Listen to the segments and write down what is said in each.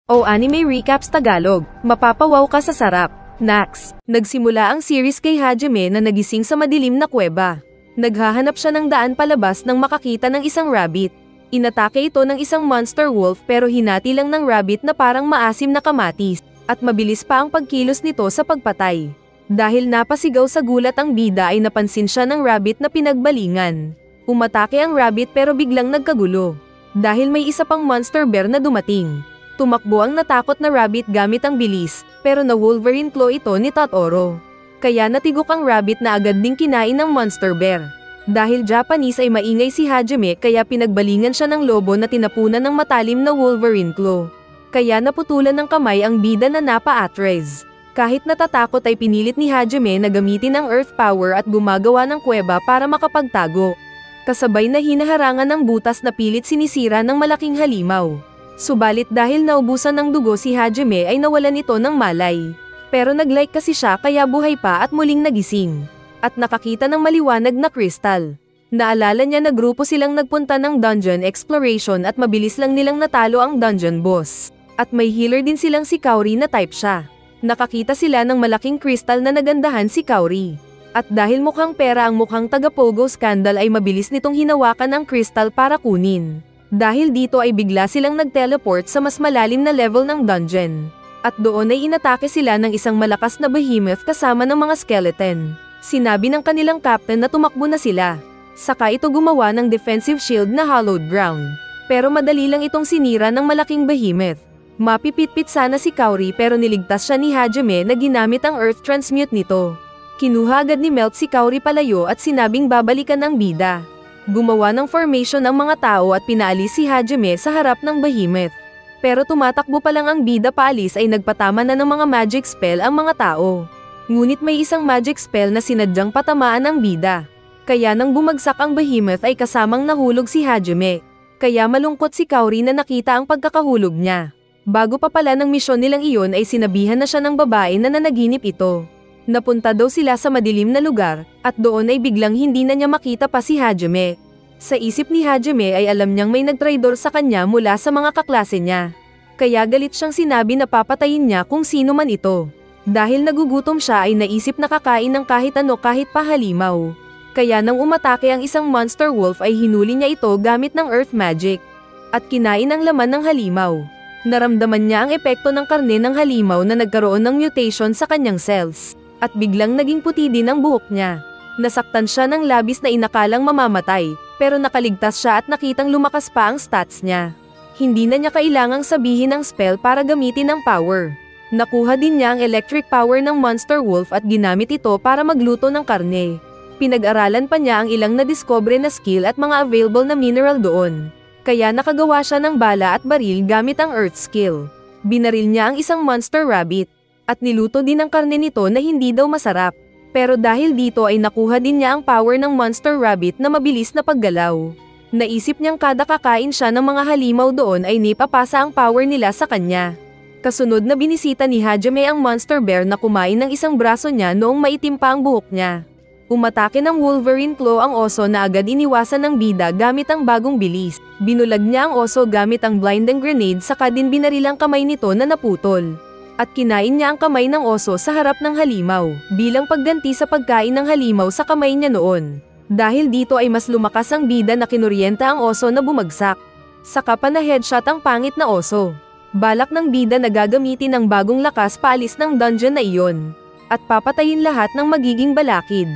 O Anime Recaps Tagalog, mapapawaw ka sa sarap. Nax. Nagsimula ang series kay Hajime na nagising sa madilim na kuweba. Naghahanap siya ng daan palabas nang makakita ng isang rabbit. Inatake ito ng isang monster wolf pero hinati lang ng rabbit na parang maasim na kamatis, at mabilis pa ang pagkilos nito sa pagpatay. Dahil napasigaw sa gulat ang bida ay napansin siya ng rabbit na pinagbalingan. Umatake ang rabbit pero biglang nagkagulo. Dahil may isa pang monster bear na dumating. Tumakbo ang natakot na rabbit gamit ang bilis, pero na Wolverine claw ito ni Totoro. Kaya natigok ang rabbit na agad ding kinain ng monster bear. Dahil Japanese ay maingay si Hajime kaya pinagbalingan siya ng lobo na tinapunan ng matalim na Wolverine claw. Kaya naputulan ng kamay ang bida na napa-atres. Kahit natatakot ay pinilit ni Hajime na gamitin ang earth power at gumagawa ng kuweba para makapagtago. Kasabay na hinaharangan ng butas na pilit sinisira ng malaking halimaw. Subalit dahil naubusan ng dugo si Hajime ay nawalan ito ng malay. Pero nag-like kasi siya kaya buhay pa at muling nagising. At nakakita ng maliwanag na kristal. Naalala niya na grupo silang nagpunta ng dungeon exploration at mabilis lang nilang natalo ang dungeon boss. At may healer din silang si Kaori na type siya. Nakakita sila ng malaking kristal na nagandahan si Kaori. At dahil mukhang pera ang mukhang taga-Pogo Scandal ay mabilis nitong hinawakan ang kristal para kunin. Dahil dito ay bigla silang nag-teleport sa mas malalim na level ng dungeon. At doon ay inatake sila ng isang malakas na behemoth kasama ng mga skeleton. Sinabi ng kanilang captain na tumakbo na sila. Saka ito gumawa ng defensive shield na hallowed ground. Pero madali lang itong sinira ng malaking behemoth. Mapipitpit sana si Kaori pero niligtas siya ni Hajime na ginamit ang earth transmute nito. Kinuha agad ni Melt si Kaori palayo at sinabing babalikan ang bida. Gumawa ng formation ang mga tao at pinaalis si Hajime sa harap ng behemoth. Pero tumatakbo pa lang ang bida paalis ay nagpatama na ng mga magic spell ang mga tao. Ngunit may isang magic spell na sinadyang patamaan ang bida. Kaya nang bumagsak ang behemoth ay kasamang nahulog si Hajime. Kaya malungkot si Kaori na nakita ang pagkakahulog niya. Bago pa pala ng misyon nilang iyon ay sinabihan na siya ng babae na nanaginip ito. Napunta daw sila sa madilim na lugar, at doon ay biglang hindi na niya makita pa si Hajime. Sa isip ni Hajime ay alam niyang may nagtraidor sa kanya mula sa mga kaklase niya. Kaya galit siyang sinabi na papatayin niya kung sino man ito. Dahil nagugutom siya ay naisip na kakain ng kahit ano kahit pa halimaw. Kaya nang umatake ang isang monster wolf ay hinuli niya ito gamit ng earth magic. At kinain ang laman ng halimaw. Naramdaman niya ang epekto ng karne ng halimaw na nagkaroon ng mutation sa kanyang cells. At biglang naging puti din ang buhok niya. Nasaktan siya ng labis na inakalang mamamatay, pero nakaligtas siya at nakitang lumakas pa ang stats niya. Hindi na niya kailangang sabihin ang spell para gamitin ang power. Nakuha din niya ang electric power ng monster wolf at ginamit ito para magluto ng karne. Pinag-aralan pa niya ang ilang nadiscover na skill at mga available na mineral doon. Kaya nakagawa siya ng bala at baril gamit ang earth skill. Binaril niya ang isang monster rabbit. At niluto din ang karne nito na hindi daw masarap. Pero dahil dito ay nakuha din niya ang power ng monster rabbit na mabilis na paggalaw. Naisip niyang kada kakain siya ng mga halimaw doon ay nipapasa ang power nila sa kanya. Kasunod na binisita ni Hajime ang monster bear na kumain ng isang braso niya noong maitim pa ang buhok niya. Umatake ng Wolverine claw ang oso na agad iniwasan ng bida gamit ang bagong bilis. Binulag niya ang oso gamit ang blinding grenade saka din binaril ang kamay nito na naputol. At kinain niya ang kamay ng oso sa harap ng halimaw, bilang pagganti sa pagkain ng halimaw sa kamay niya noon. Dahil dito ay mas lumakas ang bida na kinuryenta ang oso na bumagsak. Saka pa na headshot ang pangit na oso. Balak ng bida na gagamitin ang bagong lakas paalis ng dungeon na iyon. At papatayin lahat ng magiging balakid.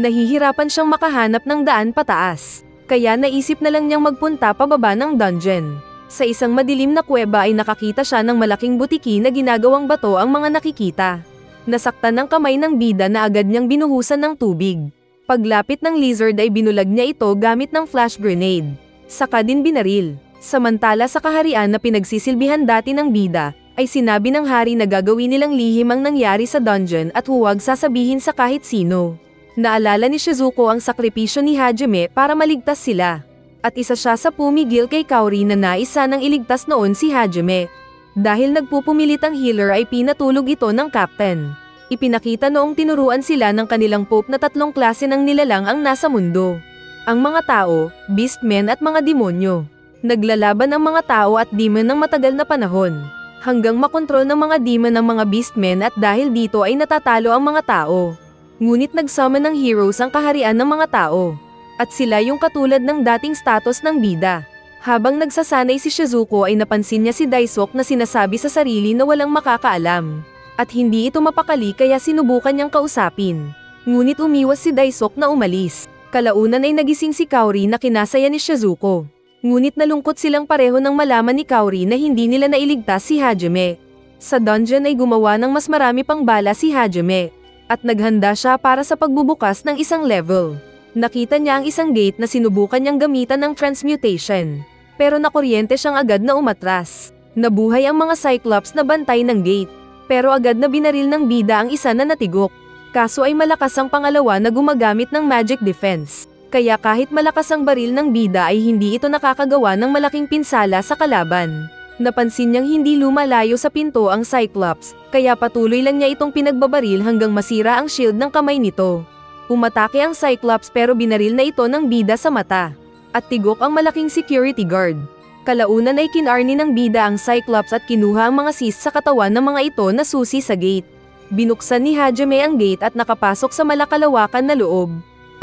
Nahihirapan siyang makahanap ng daan pataas. Kaya naisip na lang niyang magpunta pababa ng dungeon. Sa isang madilim na kuweba ay nakakita siya ng malaking butiki na ginagawang bato ang mga nakikita. Nasaktan ng kamay ng bida na agad niyang binuhusan ng tubig. Paglapit ng lizard ay binulag niya ito gamit ng flash grenade. Saka din binaril. Samantala sa kaharian na pinagsisilbihan dati ng bida, ay sinabi ng hari na gagawin nilang lihim ang nangyari sa dungeon at huwag sasabihin sa kahit sino. Naalala ni Shizuko ang sakripisyo ni Hajime para maligtas sila. At isa siya sa pumigil kay Kaori na nais sanang iligtas noon si Hajime. Dahil nagpupumilit ang healer ay pinatulog ito ng captain. Ipinakita noong tinuruan sila ng kanilang pope na 3 klase ng nilalang ang nasa mundo. Ang mga tao, beastmen at mga demonyo. Naglalaban ang mga tao at demon ng matagal na panahon. hanggang makontrol ng mga demon ang mga beastmen at dahil dito ay natatalo ang mga tao. Ngunit nagsummon ng heroes ang kaharian ng mga tao. At sila yung katulad ng dating status ng bida. Habang nagsasanay si Shizuko ay napansin niya si Daisuke na sinasabi sa sarili na walang makakaalam. At hindi ito mapakali kaya sinubukan niyang kausapin. Ngunit umiwas si Daisuke na umalis. Kalaunan ay nagising si Kaori na kinasaya ni Shizuko. Ngunit nalungkot silang pareho nang malaman ni Kaori na hindi nila nailigtas si Hajime. Sa dungeon ay gumawa ng mas marami pang bala si Hajime. At naghanda siya para sa pagbubukas ng isang level. Nakita niya ang isang gate na sinubukan niyang gamitan ng transmutation. Pero nakuryente siyang agad na umatras. Nabuhay ang mga Cyclops na bantay ng gate. Pero agad na binaril ng bida ang isa na natigok. Kaso ay malakas ang pangalawa na gumagamit ng magic defense. Kaya kahit malakas ang baril ng bida ay hindi ito nakakagawa ng malaking pinsala sa kalaban. Napansin niyang hindi lumalayo sa pinto ang Cyclops, kaya patuloy lang niya itong pinagbabaril hanggang masira ang shield ng kamay nito. Umatake ang Cyclops pero binaril na ito ng bida sa mata. At tigok ang malaking security guard. Kalaunan ay kinarni ng bida ang Cyclops at kinuha ang mga cyst sa katawan ng mga ito na susi sa gate. Binuksan ni Hajime ang gate at nakapasok sa malakalawakan na loob.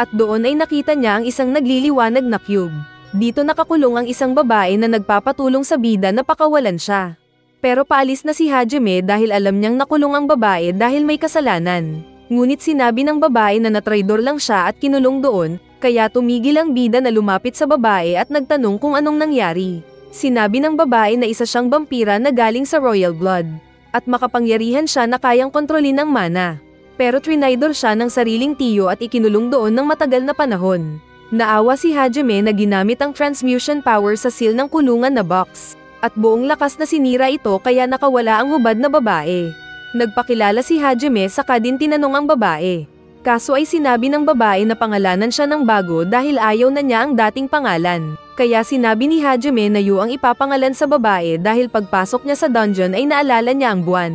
At doon ay nakita niya ang isang nagliliwanag na cube. Dito nakakulong ang isang babae na nagpapatulong sa bida na pakawalan siya. Pero paalis na si Hajime dahil alam niyang nakulong ang babae dahil may kasalanan. Ngunit sinabi ng babae na natraidor lang siya at kinulong doon. Kaya tumigil ang bida na lumapit sa babae at nagtanong kung anong nangyari. Sinabi ng babae na isa siyang vampira na galing sa royal blood. At makapangyarihan siya na kayang kontrolin ang mana. Pero trinaidor siya ng sariling tiyo at ikinulong doon ng matagal na panahon. Naawa si Hajime na ginamit ang transmutation power sa seal ng kulungan na box. At buong lakas na sinira ito kaya nakawala ang hubad na babae. Nagpakilala si Hajime saka din tinanong ang babae. Kaso ay sinabi ng babae na pangalanan siya ng bago dahil ayaw na niya ang dating pangalan. Kaya sinabi ni Hajime na yu ang ipapangalan sa babae dahil pagpasok niya sa dungeon ay naalala niya ang buwan.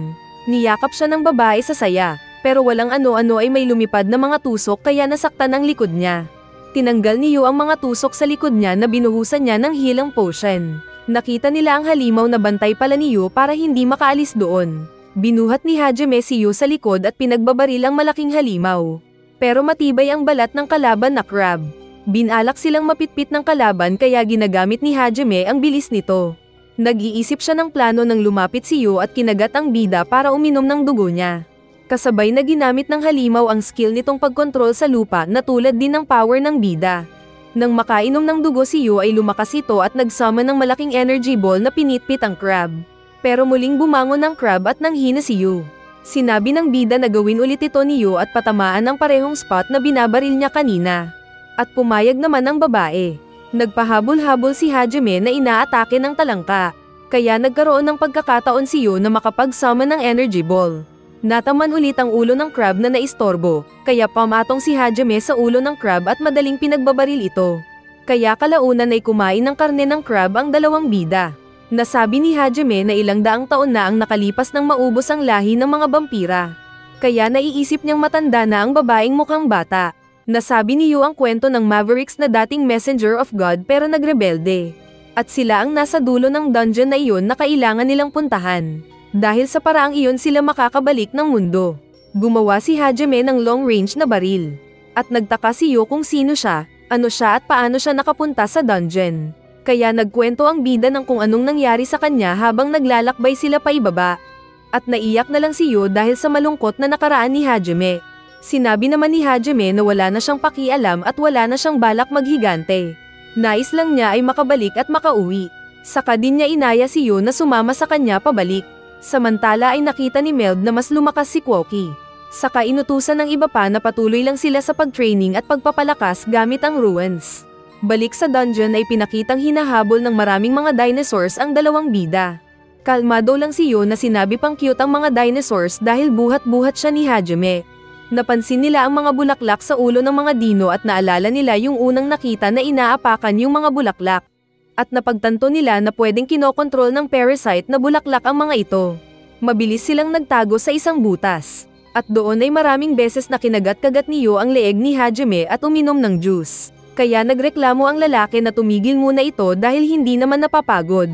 Niyakap siya ng babae sa saya, pero walang ano-ano ay may lumipad na mga tusok kaya nasaktan ang likod niya. Tinanggal ni Yu ang mga tusok sa likod niya na binuhusan niya ng healing potion. Nakita nila ang halimaw na bantay pala ni Yu para hindi makaalis doon. Binuhat ni Hajime si Yu sa likod at pinagbabaril ang malaking halimaw. Pero matibay ang balat ng kalaban na crab. Binalak silang mapitpit ng kalaban kaya ginagamit ni Hajime ang bilis nito. Nag-iisip siya ng plano nang lumapit si Yu at kinagat ang bida para uminom ng dugo niya. Kasabay na ginamit ng halimaw ang skill nitong pagkontrol sa lupa na tulad din ng power ng bida. Nang makainom ng dugo si Yu ay lumakas ito at nagsummon ng malaking energy ball na pinitpit ang crab. Pero muling bumangon ang crab at nanghina si Yu. Sinabi ng bida na gawin ulit ito ni Yu at patamaan ang parehong spot na binabaril niya kanina. At pumayag naman ang babae. Nagpahabol-habol si Hajime na inaatake ng talangka. Kaya nagkaroon ng pagkakataon si Yu na makapag-summon ng energy ball. Nataman ulit ang ulo ng crab na naistorbo, kaya pamatong si Hajime sa ulo ng crab at madaling pinagbabaril ito. Kaya kalaunan ay kumain ng karne ng crab ang dalawang bida. Nasabi ni Hajime na ilang daang taon na ang nakalipas nang maubos ang lahi ng mga vampira. Kaya naiisip niyang matanda na ang babaeng mukhang bata. Nasabi ni Yu ang kwento ng Mavericks na dating messenger of God pero nagrebelde. At sila ang nasa dulo ng dungeon na iyon na kailangan nilang puntahan. Dahil sa paraang iyon sila makakabalik ng mundo. Gumawa si Hajime ng long-range na baril. At nagtaka si Yu kung sino siya, ano siya at paano siya nakapunta sa dungeon. Kaya nagkwento ang bida ng kung anong nangyari sa kanya habang naglalakbay sila paibaba. At naiyak na lang si Yu dahil sa malungkot na nakaraan ni Hajime. Sinabi naman ni Hajime na wala na siyang pakialam at wala na siyang balak maghigante. Nais lang niya ay makabalik at makauwi. Saka din niya inaya si Yu na sumama sa kanya pabalik. Samantala ay nakita ni Meld na mas lumakas si Kwoki. Saka inutusan ng iba pa na patuloy lang sila sa pag-training at pagpapalakas gamit ang ruins. Balik sa dungeon ay pinakitang hinahabol ng maraming mga dinosaurs ang dalawang bida. Kalmado lang si Yu na sinabi pang cute ang mga dinosaurs dahil buhat-buhat siya ni Hajime. Napansin nila ang mga bulaklak sa ulo ng mga dino at naalala nila yung unang nakita na inaapakan yung mga bulaklak. At napagtanto nila na pwedeng kinokontrol ng parasite na bulaklak ang mga ito. Mabilis silang nagtago sa isang butas. At doon ay maraming beses na kinagat-kagat ni Yu ang leeg ni Hajime at uminom ng juice. Kaya nagreklamo ang lalaki na tumigil muna ito dahil hindi naman napapagod.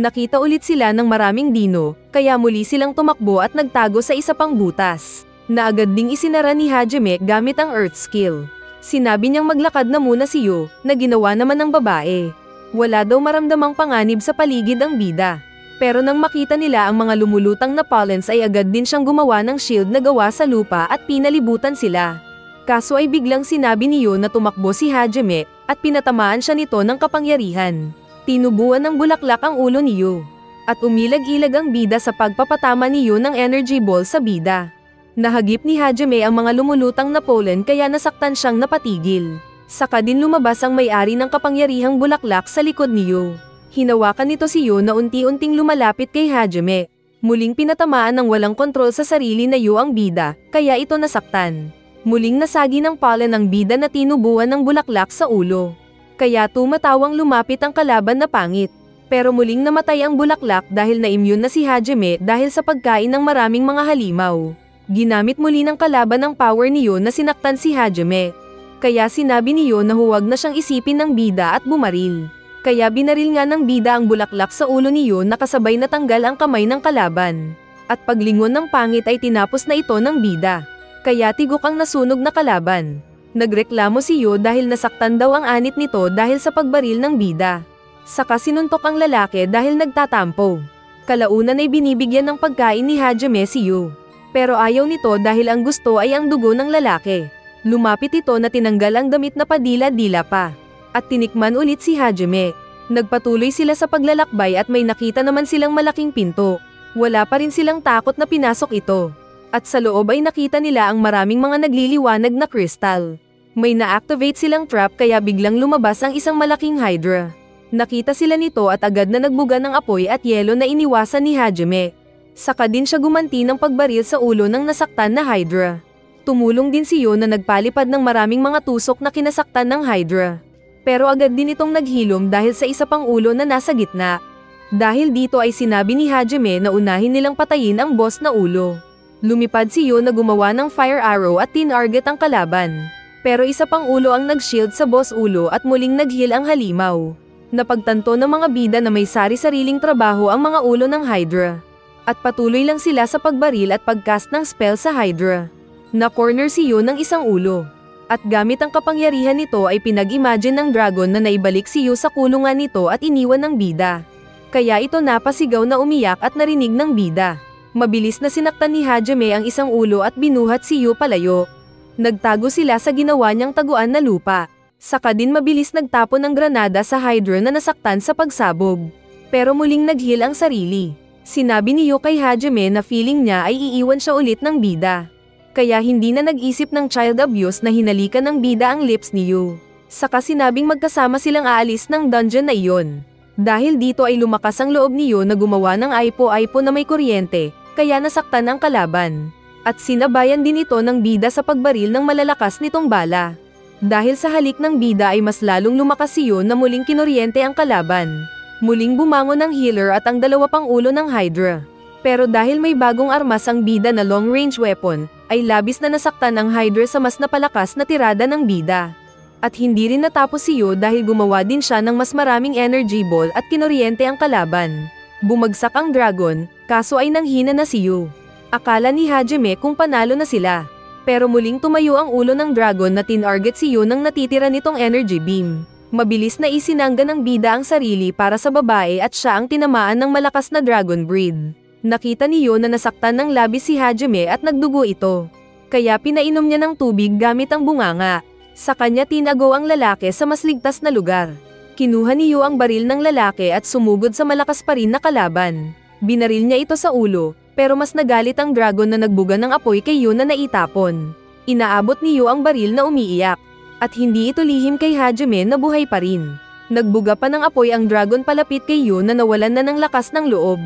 Nakita ulit sila ng maraming dino, kaya muli silang tumakbo at nagtago sa isa pang butas, na agad ding isinara ni Hajime gamit ang Earth Skill. Sinabi niyang maglakad na muna si Yo, na ginawa naman ng babae. Wala daw maramdamang panganib sa paligid ang bida. Pero nang makita nila ang mga lumulutang na pollens ay agad din siyang gumawa ng shield na gawa sa lupa at pinalibutan sila. Kaso ay biglang sinabi ni Yo na tumakbo si Hajime, at pinatamaan siya nito ng kapangyarihan. Tinubuan ng bulaklak ang ulo ni Yo. At umilag-ilag ang bida sa pagpapatama ni Yo ng energy ball sa bida. Nahagip ni Hajime ang mga lumulutang na pollen kaya nasaktan siyang napatigil. Saka din lumabas ang may-ari ng kapangyarihang bulaklak sa likod ni Yo. Hinawakan nito si Yo na unti-unting lumalapit kay Hajime. Muling pinatamaan ng walang kontrol sa sarili na Yo ang bida, kaya ito nasaktan. Muling nasagi ng pollen ang bida na tinubuan ng bulaklak sa ulo. Kaya tumatawang lumapit ang kalaban na pangit. Pero muling namatay ang bulaklak dahil na-immune na si Hajime dahil sa pagkain ng maraming mga halimaw. Ginamit muli ng kalaban ang power ni Yo na sinaktan si Hajime. Kaya sinabi ni Yo na huwag na siyang isipin ng bida at bumaril. Kaya binaril nga ng bida ang bulaklak sa ulo ni Yo na kasabay natanggal ang kamay ng kalaban. At paglingon ng pangit ay tinapos na ito ng bida. Kaya tigok ang nasunog na kalaban. Nagreklamo si Yo dahil nasaktan daw ang anit nito dahil sa pagbaril ng bida. Saka sinuntok ang lalaki dahil nagtatampo. Kalaunan ay binibigyan ng pagkain ni Hajime si Yo. Pero ayaw nito dahil ang gusto ay ang dugo ng lalaki. Lumapit ito na tinanggal ang damit na padila-dila pa. At tinikman ulit si Hajime. Nagpatuloy sila sa paglalakbay at may nakita naman silang malaking pinto. Wala pa rin silang takot na pinasok ito. At sa loob ay nakita nila ang maraming mga nagliliwanag na kristal. May na-activate silang trap kaya biglang lumabas ang isang malaking Hydra. Nakita sila nito at agad na nagbuga ng apoy at yelo na iniwasan ni Hajime. Saka din siya gumanti ng pagbaril sa ulo ng nasaktan na Hydra. Tumulong din si Yo na nagpalipad ng maraming mga tusok na kinasaktan ng Hydra. Pero agad din itong naghilom dahil sa isa pang ulo na nasa gitna. Dahil dito ay sinabi ni Hajime na unahin nilang patayin ang boss na ulo. Lumipad si Yo na gumawa ng fire arrow at tinarget ang kalaban. Pero isa pang ulo ang nag-shield sa boss ulo at muling nag-heal ang halimaw. Napagtanto ng mga bida na may sari-sariling trabaho ang mga ulo ng Hydra. At patuloy lang sila sa pagbaril at pagcast ng spell sa Hydra. Na-corner si Yo ng isang ulo. At gamit ang kapangyarihan nito ay pinag-imagine ng dragon na naibalik si Yo sa kulungan nito at iniwan ng bida. Kaya ito napasigaw na umiyak at narinig ng bida. Mabilis na sinaktan ni Hajime ang isang ulo at binuhat si Yo palayo. Nagtago sila sa ginawa niyang taguan na lupa. Saka din mabilis nagtapon ng granada sa Hydra na nasaktan sa pagsabog. Pero muling nag-heal ang sarili. Sinabi ni Yo kay Hajime na feeling niya ay iiwan siya ulit ng bida. Kaya hindi na nag-isip ng child abuse na hinalikan ng bida ang lips ni Yo. Saka sinabing magkasama silang aalis ng dungeon na iyon. Dahil dito ay lumakas ang loob ni Yo na gumawa ng aipo-aipo na may kuryente, kaya nasaktan ang kalaban. At sinabayan din ito ng bida sa pagbaril ng malalakas nitong bala. Dahil sa halik ng bida ay mas lalong lumakas si Yo na muling kinuryente ang kalaban. Muling bumangon ang healer at ang dalawa pang ulo ng Hydra. Pero dahil may bagong armas ang bida na long-range weapon, ay labis na nasaktan ang Hydra sa mas napalakas na tirada ng bida. At hindi rin natapos si Yo dahil gumawa din siya ng mas maraming energy ball at kinuryente ang kalaban. Bumagsak ang dragon, kaso ay nanghina na si Yo. Akala ni Hajime kung panalo na sila. Pero muling tumayo ang ulo ng dragon na tinarget si Yo nang natitira nitong energy beam. Mabilis na isinangga ng bida ang sarili para sa babae at siya ang tinamaan ng malakas na dragon breed. Nakita ni Yo na nasaktan ng labis si Hajime at nagdugo ito. Kaya pinainom niya ng tubig gamit ang bunganga. Sa kanya tinago ang lalaki sa mas ligtas na lugar. Kinuha ni Yo ang baril ng lalaki at sumugod sa malakas pa rin na kalaban. Binaril niya ito sa ulo, pero mas nagalit ang dragon na nagbuga ng apoy kay Yo na naitapon. Inaabot ni Yo ang baril na umiiyak. At hindi ito lihim kay Hajime na buhay pa rin. Nagbuga pa ng apoy ang dragon palapit kay Yo na nawalan na ng lakas ng loob.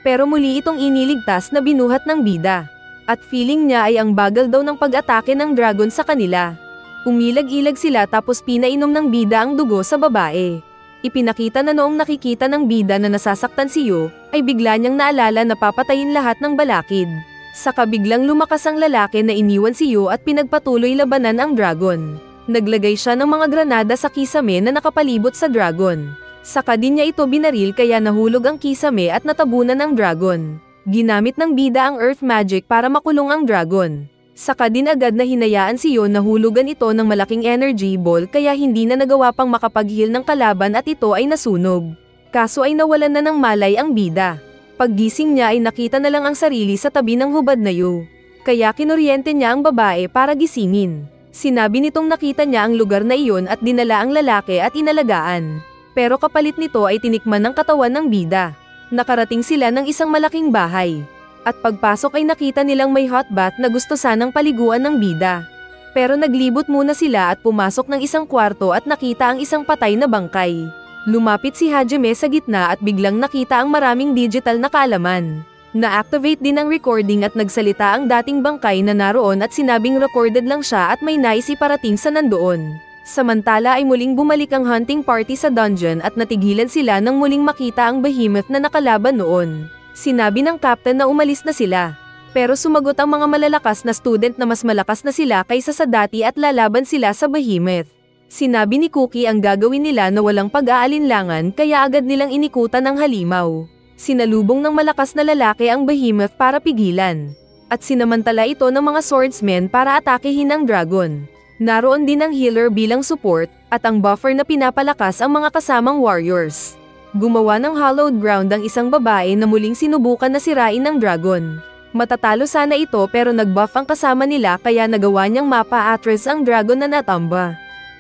Pero muli itong iniligtas na binuhat ng bida. At feeling niya ay ang bagal daw ng pag-atake ng dragon sa kanila. Umilag-ilag sila tapos pinainom ng bida ang dugo sa babae. Ipinakita na noong nakikita ng bida na nasasaktan si Yo, ay bigla niyang naalala na papatayin lahat ng balakid. Saka biglang lumakas ang lalaki na iniwan si Yo at pinagpatuloy labanan ang dragon. Naglagay siya ng mga granada sa kisame na nakapalibot sa dragon. Saka din niya ito binaril kaya nahulog ang kisame at natabunan ng dragon. Ginamit ng bida ang earth magic para makulong ang dragon. Saka din agad na hinayaan si Yon na hulugan ito ng malaking energy ball kaya hindi na nagawa pang makapag-heal ng kalaban at ito ay nasunog. Kaso ay nawalan na ng malay ang bida. Paggising niya ay nakita na lang ang sarili sa tabi ng hubad na Yu. Kaya kinuryente niya ang babae para gisingin. Sinabi nitong nakita niya ang lugar na iyon at dinala ang lalaki at inalagaan. Pero kapalit nito ay tinikman ng katawan ng bida. Nakarating sila ng isang malaking bahay. At pagpasok ay nakita nilang may hot bath na gusto sanang paliguan ng bida. Pero naglibot muna sila at pumasok ng isang kwarto at nakita ang isang patay na bangkay. Lumapit si Hajime sa gitna at biglang nakita ang maraming digital na kaalaman. Na-activate din ang recording at nagsalita ang dating bangkay na naroon at sinabing recorded lang siya at may nais iparating sa nandoon. Samantala ay muling bumalik ang hunting party sa dungeon at natigilan sila nang muling makita ang behemoth na nakalaban noon. Sinabi ng captain na umalis na sila. Pero sumagot ang mga malalakas na student na mas malakas na sila kaysa sa dati at lalaban sila sa behemoth. Sinabi ni Cookie ang gagawin nila na walang pag-aalinlangan kaya agad nilang inikutan ng halimaw. Sinalubong ng malakas na lalaki ang behemoth para pigilan. At sinamantala ito ng mga swordsmen para atakehin ang dragon. Naroon din ang healer bilang support, at ang buffer na pinapalakas ang mga kasamang warriors. Gumawa ng hallowed ground ang isang babae na muling sinubukan na sirain ng dragon. Matatalo sana ito pero nag-buff ang kasama nila kaya nagawa niyang mapa-atras ang dragon na natamba.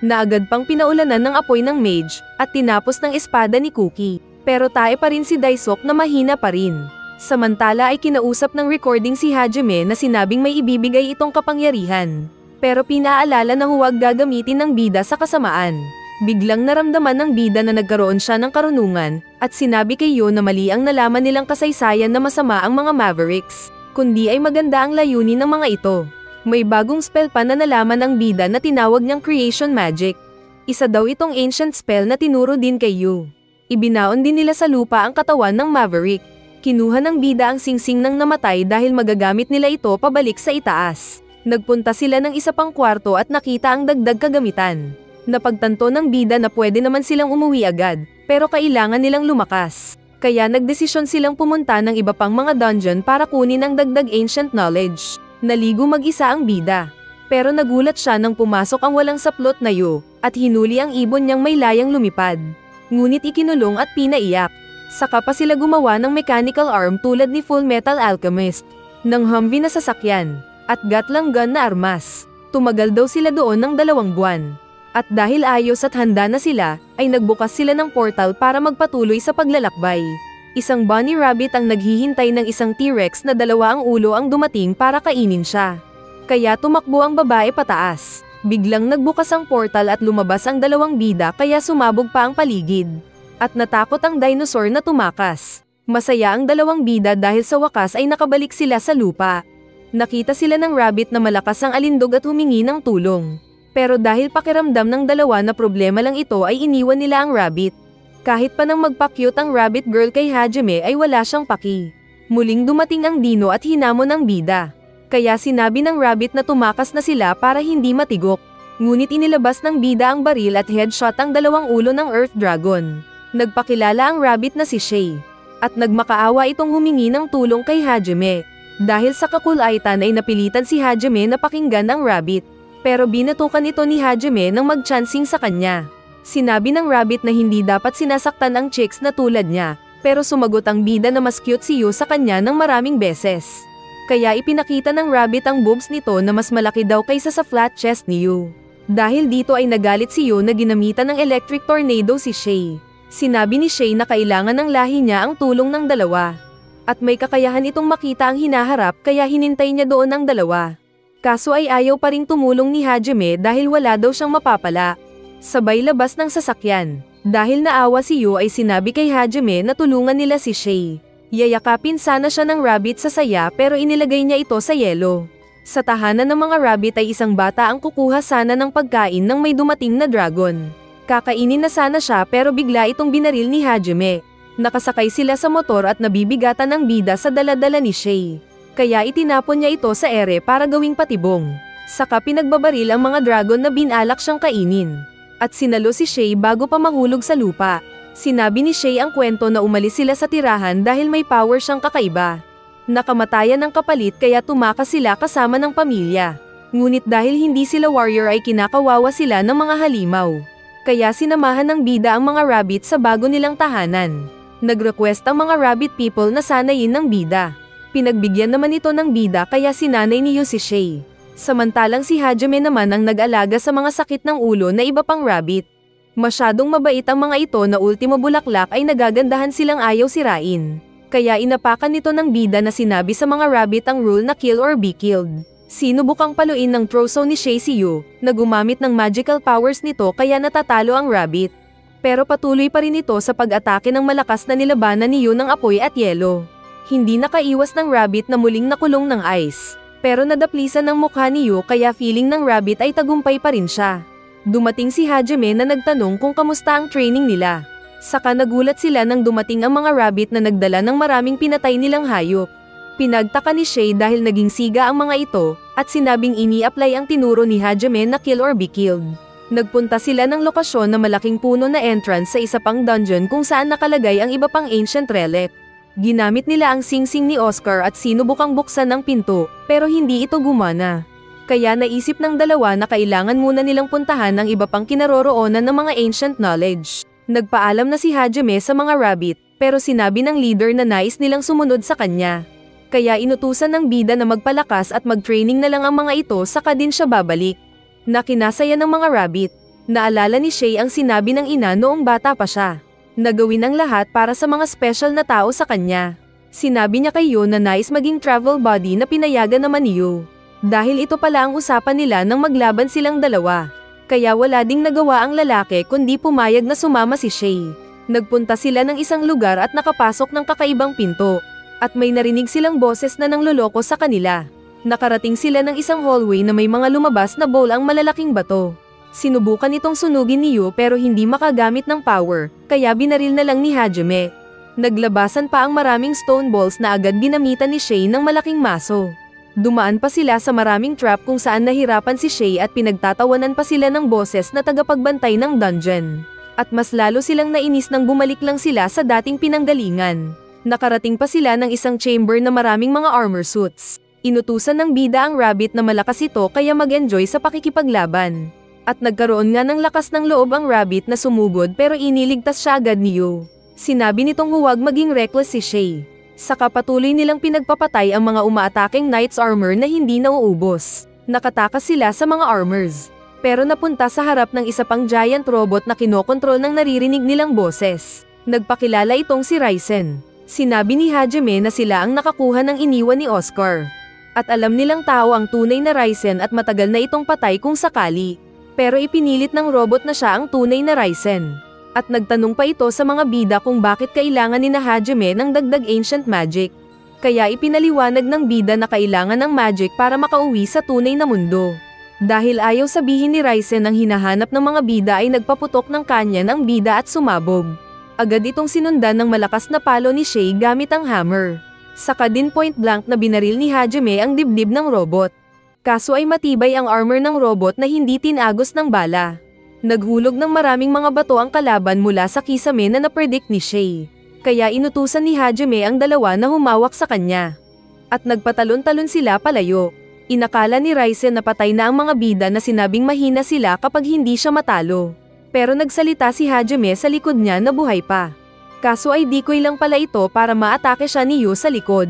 Naagad pang pinaulanan ng apoy ng mage, at tinapos ng espada ni Cookie. Pero tae pa rin si Daisok na mahina pa rin. Samantala ay kinausap ng recording si Hajime na sinabing may ibibigay itong kapangyarihan. Pero pinaalala na huwag gagamitin ng bida sa kasamaan. Biglang naramdaman ng bida na nagkaroon siya ng karunungan, at sinabi kay Yo na mali ang nalaman nilang kasaysayan na masama ang mga Mavericks, kundi ay maganda ang layunin ng mga ito. May bagong spell pa na nalaman ng bida na tinawag niyang Creation Magic. Isa daw itong ancient spell na tinuro din kay Yu. Ibinaon din nila sa lupa ang katawan ng Maverick. Kinuha ng bida ang singsing ng namatay dahil magagamit nila ito pabalik sa itaas. Nagpunta sila ng isa pang kwarto at nakita ang dagdag kagamitan. Napagtanto ng bida na pwede naman silang umuwi agad, pero kailangan nilang lumakas. Kaya nagdesisyon silang pumunta ng iba pang mga dungeon para kunin ang dagdag ancient knowledge. Naligo mag-isa ang bida. Pero nagulat siya nang pumasok ang walang saplot na Yu, at hinuli ang ibon niyang may layang lumipad. Ngunit ikinulong at pinaiyak. Saka pa sila gumawa ng mechanical arm tulad ni Full Metal Alchemist, ng Humvee na sasakyan, at gatlang gun na armas. Tumagal daw sila doon ng 2 buwan. At dahil ayos at handa na sila, ay nagbukas sila ng portal para magpatuloy sa paglalakbay. Isang bunny rabbit ang naghihintay ng isang T-Rex na 2 ang ulo ang dumating para kainin siya. Kaya tumakbo ang babae pataas. Biglang nagbukas ang portal at lumabas ang 2 bida kaya sumabog pa ang paligid. At natakot ang dinosaur na tumakas. Masaya ang 2 bida dahil sa wakas ay nakabalik sila sa lupa. Nakita sila ng rabbit na malakas ang alindog at humingi ng tulong. Pero dahil pakiramdam ng 2 na problema lang ito ay iniwan nila ang rabbit. Kahit pa nang magpa-cute ang rabbit girl kay Hajime ay wala siyang paki. Muling dumating ang dino at hinamon ang bida. Kaya sinabi ng rabbit na tumakas na sila para hindi matigok. Ngunit inilabas ng bida ang baril at headshot ang 2 ulo ng Earth Dragon. Nagpakilala ang rabbit na si Shay. At nagmakaawa itong humingi ng tulong kay Hajime. Dahil sa kakulaitan ay napilitan si Hajime na pakinggan ang rabbit. Pero binatukan ito ni Hajime nang mag-chancing sa kanya. Sinabi ng rabbit na hindi dapat sinasaktan ang chicks na tulad niya, pero sumagot ang bida na mas cute si Yu sa kanya ng maraming beses. Kaya ipinakita ng rabbit ang boobs nito na mas malaki daw kaysa sa flat chest ni Yu. Dahil dito ay nagalit si Yu na ginamitan ng electric tornado si Shay. Sinabi ni Shay na kailangan ng lahi niya ang tulong ng 2. At may kakayahan itong makita ang hinaharap kaya hinintay niya doon ang 2. Kaso ay ayaw pa ring tumulong ni Hajime dahil wala daw siyang mapapala. Sabay labas ng sasakyan. Dahil naawa si Yu ay sinabi kay Hajime na tulungan nila si Shay. Yayakapin sana siya ng rabbit sa saya pero inilagay niya ito sa yelo. Sa tahanan ng mga rabbit ay isang bata ang kukuha sana ng pagkain ng may dumating na dragon. Kakainin na sana siya pero bigla itong binaril ni Hajime. Nakasakay sila sa motor at nabibigatan ng bida sa daladala ni Shay. Kaya itinapon niya ito sa ere para gawing patibong. Saka pinagbabaril ang mga dragon na binalak siyang kainin. At sinalo si Shay bago pa mahulog sa lupa. Sinabi ni Shay ang kwento na umalis sila sa tirahan dahil may power siyang kakaiba. Nakamatayan ng kapalit kaya tumakas sila kasama ng pamilya. Ngunit dahil hindi sila warrior ay kinakawawa sila ng mga halimaw. Kaya sinamahan ng bida ang mga rabbit sa bago nilang tahanan. Nag-request ang mga rabbit people na sanayin ng bida. Pinagbigyan naman ito ng bida kaya sinanay niyo si Shay. Samantalang si Hajime naman ang nag-alaga sa mga sakit ng ulo na iba pang rabbit. Masyadong mabait ang mga ito na ultimo bulaklak ay nagagandahan silang ayaw sirain. Kaya inapakan nito ng bida na sinabi sa mga rabbit ang rule na kill or be killed. Sinubukang paluin ng troso ni Shay si Yu, na gumamit ng magical powers nito kaya natatalo ang rabbit. Pero patuloy pa rin ito sa pag-atake ng malakas na nilabanan ni Yu ng apoy at yelo. Hindi nakaiwas ng rabbit na muling nakulong ng ice. Pero nadaplisan ng mukha ni Yu kaya feeling ng rabbit ay tagumpay pa rin siya. Dumating si Hajime na nagtanong kung kamusta ang training nila. Saka nagulat sila nang dumating ang mga rabbit na nagdala ng maraming pinatay nilang hayop. Pinagtaka ni Shay dahil naging siga ang mga ito, at sinabing ini-apply ang tinuro ni Hajime na kill or be killed. Nagpunta sila ng lokasyon na malaking puno na entrance sa isa pang dungeon kung saan nakalagay ang iba pang ancient relic. Ginamit nila ang singsing ni Oscar at sinubukang buksan ang pinto, pero hindi ito gumana. Kaya naisip ng dalawa na kailangan muna nilang puntahan ang iba pang kinaroroonan ng mga ancient knowledge. Nagpaalam na si Hajime sa mga rabbit, pero sinabi ng leader na nais nilang sumunod sa kanya. Kaya inutusan ng bida na magpalakas at mag-training na lang ang mga ito saka din siya babalik. Nakinasaya ng mga rabbit. Naalala ni Shay ang sinabi ng ina noong bata pa siya. Nagawin ang lahat para sa mga special na tao sa kanya. Sinabi niya kay Yu na nais maging travel buddy na pinayagan naman ni Yu. Dahil ito pala ang usapan nila nang maglaban silang dalawa. Kaya wala ding nagawa ang lalaki kundi pumayag na sumama si Shay. Nagpunta sila ng isang lugar at nakapasok ng kakaibang pinto. At may narinig silang boses na nangloloko sa kanila. Nakarating sila ng isang hallway na may mga lumabas na bowl ang malalaking bato. Sinubukan itong sunugin ni Yu pero hindi makagamit ng power, kaya binaril na lang ni Hajime. Naglabasan pa ang maraming stone balls na agad ginamitan ni Shay ng malaking maso. Dumaan pa sila sa maraming trap kung saan nahirapan si Shay at pinagtatawanan pa sila ng boses na tagapagbantay ng dungeon. At mas lalo silang nainis nang bumalik lang sila sa dating pinanggalingan. Nakarating pa sila ng isang chamber na maraming mga armor suits. Inutusan ng bida ang rabbit na malakas ito kaya mag-enjoy sa pakikipaglaban. At nagkaroon nga ng lakas ng loob ang rabbit na sumugod pero iniligtas siya agad ni Yu. Sinabi nitong huwag maging reckless si Shay. Saka patuloy nilang pinagpapatay ang mga umaatakeng knight's armor na hindi nauubos. Nakatakas sila sa mga armors. Pero napunta sa harap ng isa pang giant robot na kinokontrol ng naririnig nilang boses. Nagpakilala itong si Ryzen. Sinabi ni Hajime na sila ang nakakuha ng iniwan ni Oscar. At alam nilang tao ang tunay na Ryzen at matagal na itong patay kung sakali. Pero ipinilit ng robot na siya ang tunay na Ryzen. At nagtanong pa ito sa mga bida kung bakit kailangan ni Hajime ng dagdag ancient magic. Kaya ipinaliwanag ng bida na kailangan ng magic para makauwi sa tunay na mundo. Dahil ayaw sabihin ni Ryzen ang hinahanap ng mga bida ay nagpaputok ng kanya ng bida at sumabog. Agad itong sinundan ng malakas na palo ni Shay gamit ang hammer. Saka din point blank na binaril ni Hajime ang dibdib ng robot. Kaso ay matibay ang armor ng robot na hindi tinagos ng bala. Naghulog ng maraming mga bato ang kalaban mula sa kisame na napredict ni Shay. Kaya inutusan ni Hajime ang dalawa na humawak sa kanya. At nagpatalon-talon sila palayo. Inakala ni Ryzen na patay na ang mga bida na sinabing mahina sila kapag hindi siya matalo. Pero nagsalita si Hajime sa likod niya na buhay pa. Kaso ay decoy lang pala ito para maatake siya ni Yu sa likod.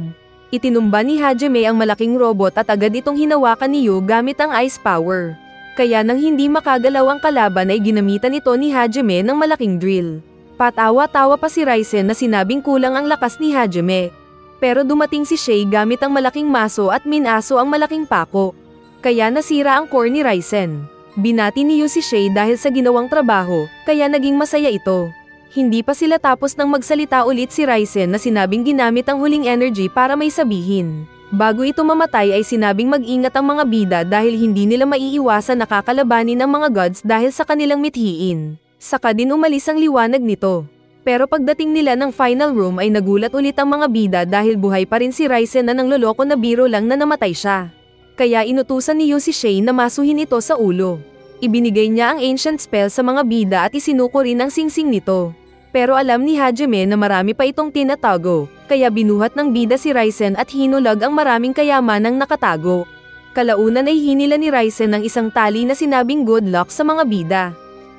Itinumba ni Hajime ang malaking robot at agad itong hinawakan ni Yu gamit ang ice power. Kaya nang hindi makagalaw ang kalaban ay ginamitan ito ni Hajime ng malaking drill. Patawa-tawa pa si Ryzen na sinabing kulang ang lakas ni Hajime. Pero dumating si Shay gamit ang malaking maso at minaso ang malaking pako. Kaya nasira ang core ni Ryzen. Binati ni Yu si Shay dahil sa ginawang trabaho, kaya naging masaya ito. Hindi pa sila tapos nang magsalita ulit si Ryzen na sinabing ginamit ang huling energy para may sabihin. Bago ito mamatay ay sinabing mag-ingat ang mga bida dahil hindi nila maiiwasan na kakalabanin ang mga gods dahil sa kanilang mithiin. Saka din umalis ang liwanag nito. Pero pagdating nila ng final room ay nagulat ulit ang mga bida dahil buhay pa rin si Ryzen na nangloloko na biro lang na namatay siya. Kaya inutusan ni Yu si Shay na masuhin ito sa ulo. Ibinigay niya ang ancient spell sa mga bida at isinuko rin ang singsing nito. Pero alam ni Hajime na marami pa itong tinatago, kaya binuhat ng bida si Raizen at hinulag ang maraming kayamanang nakatago. Kalaunan ay hinila ni Raizen ng isang tali na sinabing good luck sa mga bida.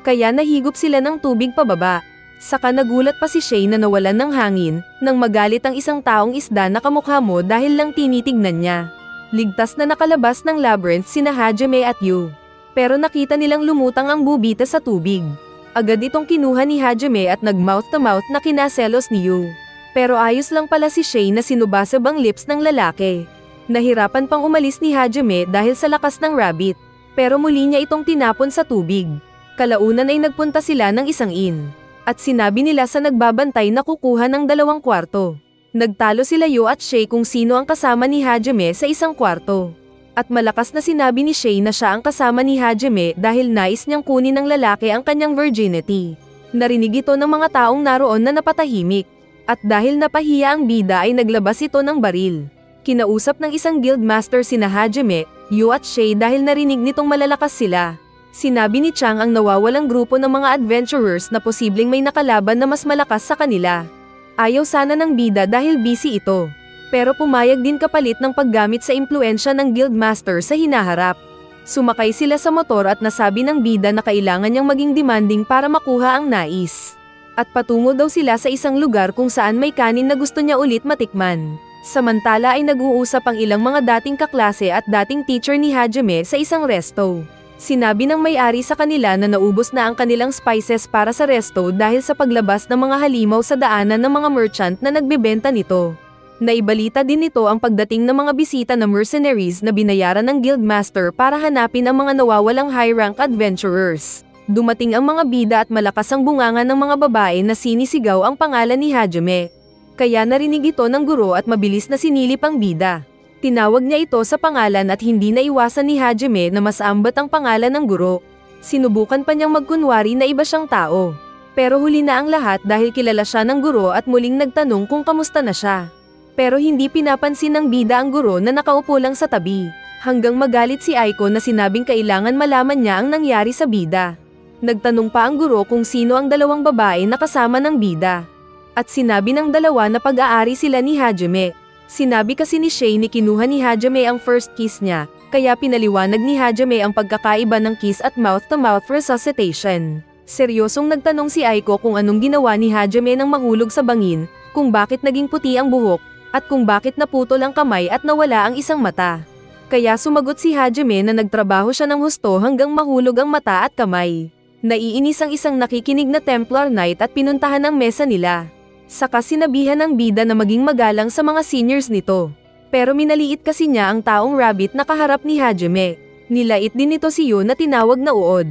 Kaya nahigop sila ng tubig pababa. Saka nagulat pa si Shay na nawalan ng hangin, nang magalit ang isang taong isda na kamukha mo dahil lang tinitignan niya. Ligtas na nakalabas ng labyrinth sina Hajime at Yu. Pero nakita nilang lumutang ang bubita sa tubig. Agad itong kinuha ni Hajime at nag-mouth-to-mouth na kinaselos ni Yu. Pero ayos lang pala si Shay na sinubasab ang lips ng lalaki. Nahirapan pang umalis ni Hajime dahil sa lakas ng rabbit. Pero muli niya itong tinapon sa tubig. Kalaunan ay nagpunta sila ng isang inn. At sinabi nila sa nagbabantay na kukuha ng 2 kwarto. Nagtalo sila Yu at Shay kung sino ang kasama ni Hajime sa isang kwarto. At malakas na sinabi ni Shay na siya ang kasama ni Hajime dahil nais niyang kunin ng lalaki ang kanyang virginity. Narinig ito ng mga taong naroon na napatahimik. At dahil napahiya ang bida ay naglabas ito ng baril. Kinausap ng isang guildmaster sina Hajime, Yu at Shay dahil narinig nitong malalakas sila. Sinabi ni Chang ang nawawalang grupo ng mga adventurers na posibleng may nakalaban na mas malakas sa kanila. Ayaw sana ng bida dahil busy ito. Pero pumayag din kapalit ng paggamit sa impluensya ng guildmaster sa hinaharap. Sumakay sila sa motor at nasabi ng bida na kailangan niyang maging demanding para makuha ang nais. At patungo daw sila sa isang lugar kung saan may kanin na gusto niya ulit matikman. Samantala ay nag-uusap ang ilang mga dating kaklase at dating teacher ni Hajime sa isang resto. Sinabi ng may-ari sa kanila na naubos na ang kanilang spices para sa resto dahil sa paglabas ng mga halimaw sa daanan ng mga merchant na nagbebenta nito. Naibalita din nito ang pagdating ng mga bisita na mercenaries na binayaran ng guildmaster para hanapin ang mga nawawalang high-rank adventurers. Dumating ang mga bida at malakas ang bunganga ng mga babae na sinisigaw ang pangalan ni Hajime. Kaya narinig ito ng guro at mabilis na sinilip ang bida. Tinawag niya ito sa pangalan at hindi naiwasan ni Hajime na mas ambat ang pangalan ng guro. Sinubukan pa niyang magkunwari na iba siyang tao. Pero huli na ang lahat dahil kilala siya ng guro at muling nagtanong kung kamusta na siya. Pero hindi pinapansin ng bida ang guro na nakaupo lang sa tabi. Hanggang magalit si Aiko na sinabing kailangan malaman niya ang nangyari sa bida. Nagtanong pa ang guro kung sino ang 2 babae na kasama ng bida. At sinabi ng 2 na pag-aari sila ni Hajime. Sinabi kasi ni Shay ni kinuha ni Hajime ang first kiss niya, kaya pinaliwanag ni Hajime ang pagkakaiba ng kiss at mouth-to-mouth resuscitation. Seryosong nagtanong si Aiko kung anong ginawa ni Hajime nang mahulog sa bangin, kung bakit naging puti ang buhok, at kung bakit naputol ang kamay at nawala ang isang mata. Kaya sumagot si Hajime na nagtrabaho siya ng husto hanggang mahulog ang mata at kamay. Naiinis ang isang nakikinig na Templar Knight at pinuntahan ang mesa nila. Saka sinabihan ng bida na maging magalang sa mga seniors nito. Pero minaliit kasi niya ang taong rabbit na kaharap ni Hajime. Nilait din nito si Yu na tinawag na uod.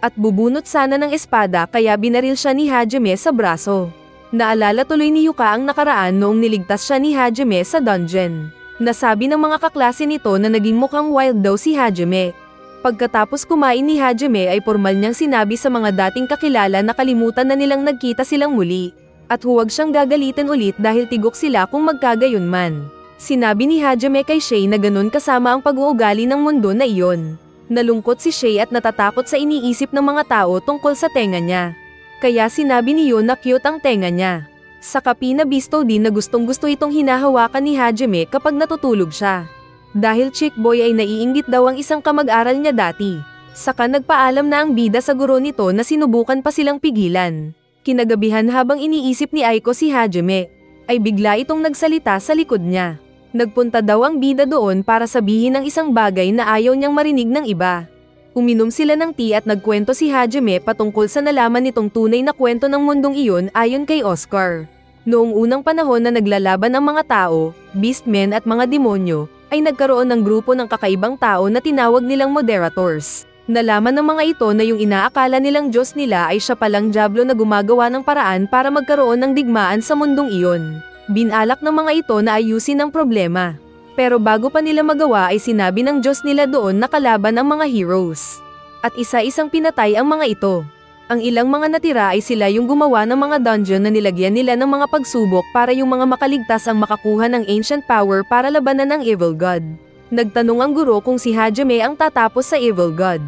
At bubunot sana ng espada kaya binaril siya ni Hajime sa braso. Naalala tuloy ni Yuka ang nakaraan noong niligtas siya ni Hajime sa dungeon. Nasabi ng mga kaklase nito na naging mukhang wild daw si Hajime. Pagkatapos kumain ni Hajime ay formal niyang sinabi sa mga dating kakilala na kalimutan na nilang nagkita silang muli. At huwag siyang gagalitin ulit dahil tigok sila kung magkagayon man. Sinabi ni Hajime kay Shay na ganun kasama ang pag-uugali ng mundo na iyon. Nalungkot si Shay at natatakot sa iniisip ng mga tao tungkol sa tenga niya. Kaya sinabi ni Yu na cute ang tenga niya. Saka pinabisto din na gustong-gusto itong hinahawakan ni Hajime kapag natutulog siya. Dahil chick boy ay naiinggit daw ang isang kamag-aral niya dati. Saka nagpaalam na ang bida sa guro nito na sinubukan pa silang pigilan. Kinagabihan habang iniisip ni Aiko si Hajime, ay bigla itong nagsalita sa likod niya. Nagpunta daw ang bida doon para sabihin ng isang bagay na ayaw niyang marinig ng iba. Uminom sila ng tea at nagkwento si Hajime patungkol sa nalaman nitong tunay na kwento ng mundong iyon ayon kay Oscar. Noong unang panahon na naglalaban ang mga tao, beastmen at mga demonyo, ay nagkaroon ng grupo ng kakaibang tao na tinawag nilang moderators. Nalaman ng mga ito na yung inaakala nilang Diyos nila ay siya palang dyablo na gumagawa ng paraan para magkaroon ng digmaan sa mundong iyon. Binalak ng mga ito na ayusin ang problema. Pero bago pa nila magawa ay sinabi ng Diyos nila doon na kalaban ang mga heroes. At isa-isang pinatay ang mga ito. Ang ilang mga natira ay sila yung gumawa ng mga dungeon na nilagyan nila ng mga pagsubok para yung mga makaligtas ang makakuha ng ancient power para labanan ng evil god. Nagtanong ang guro kung si Hajime ang tatapos sa evil god.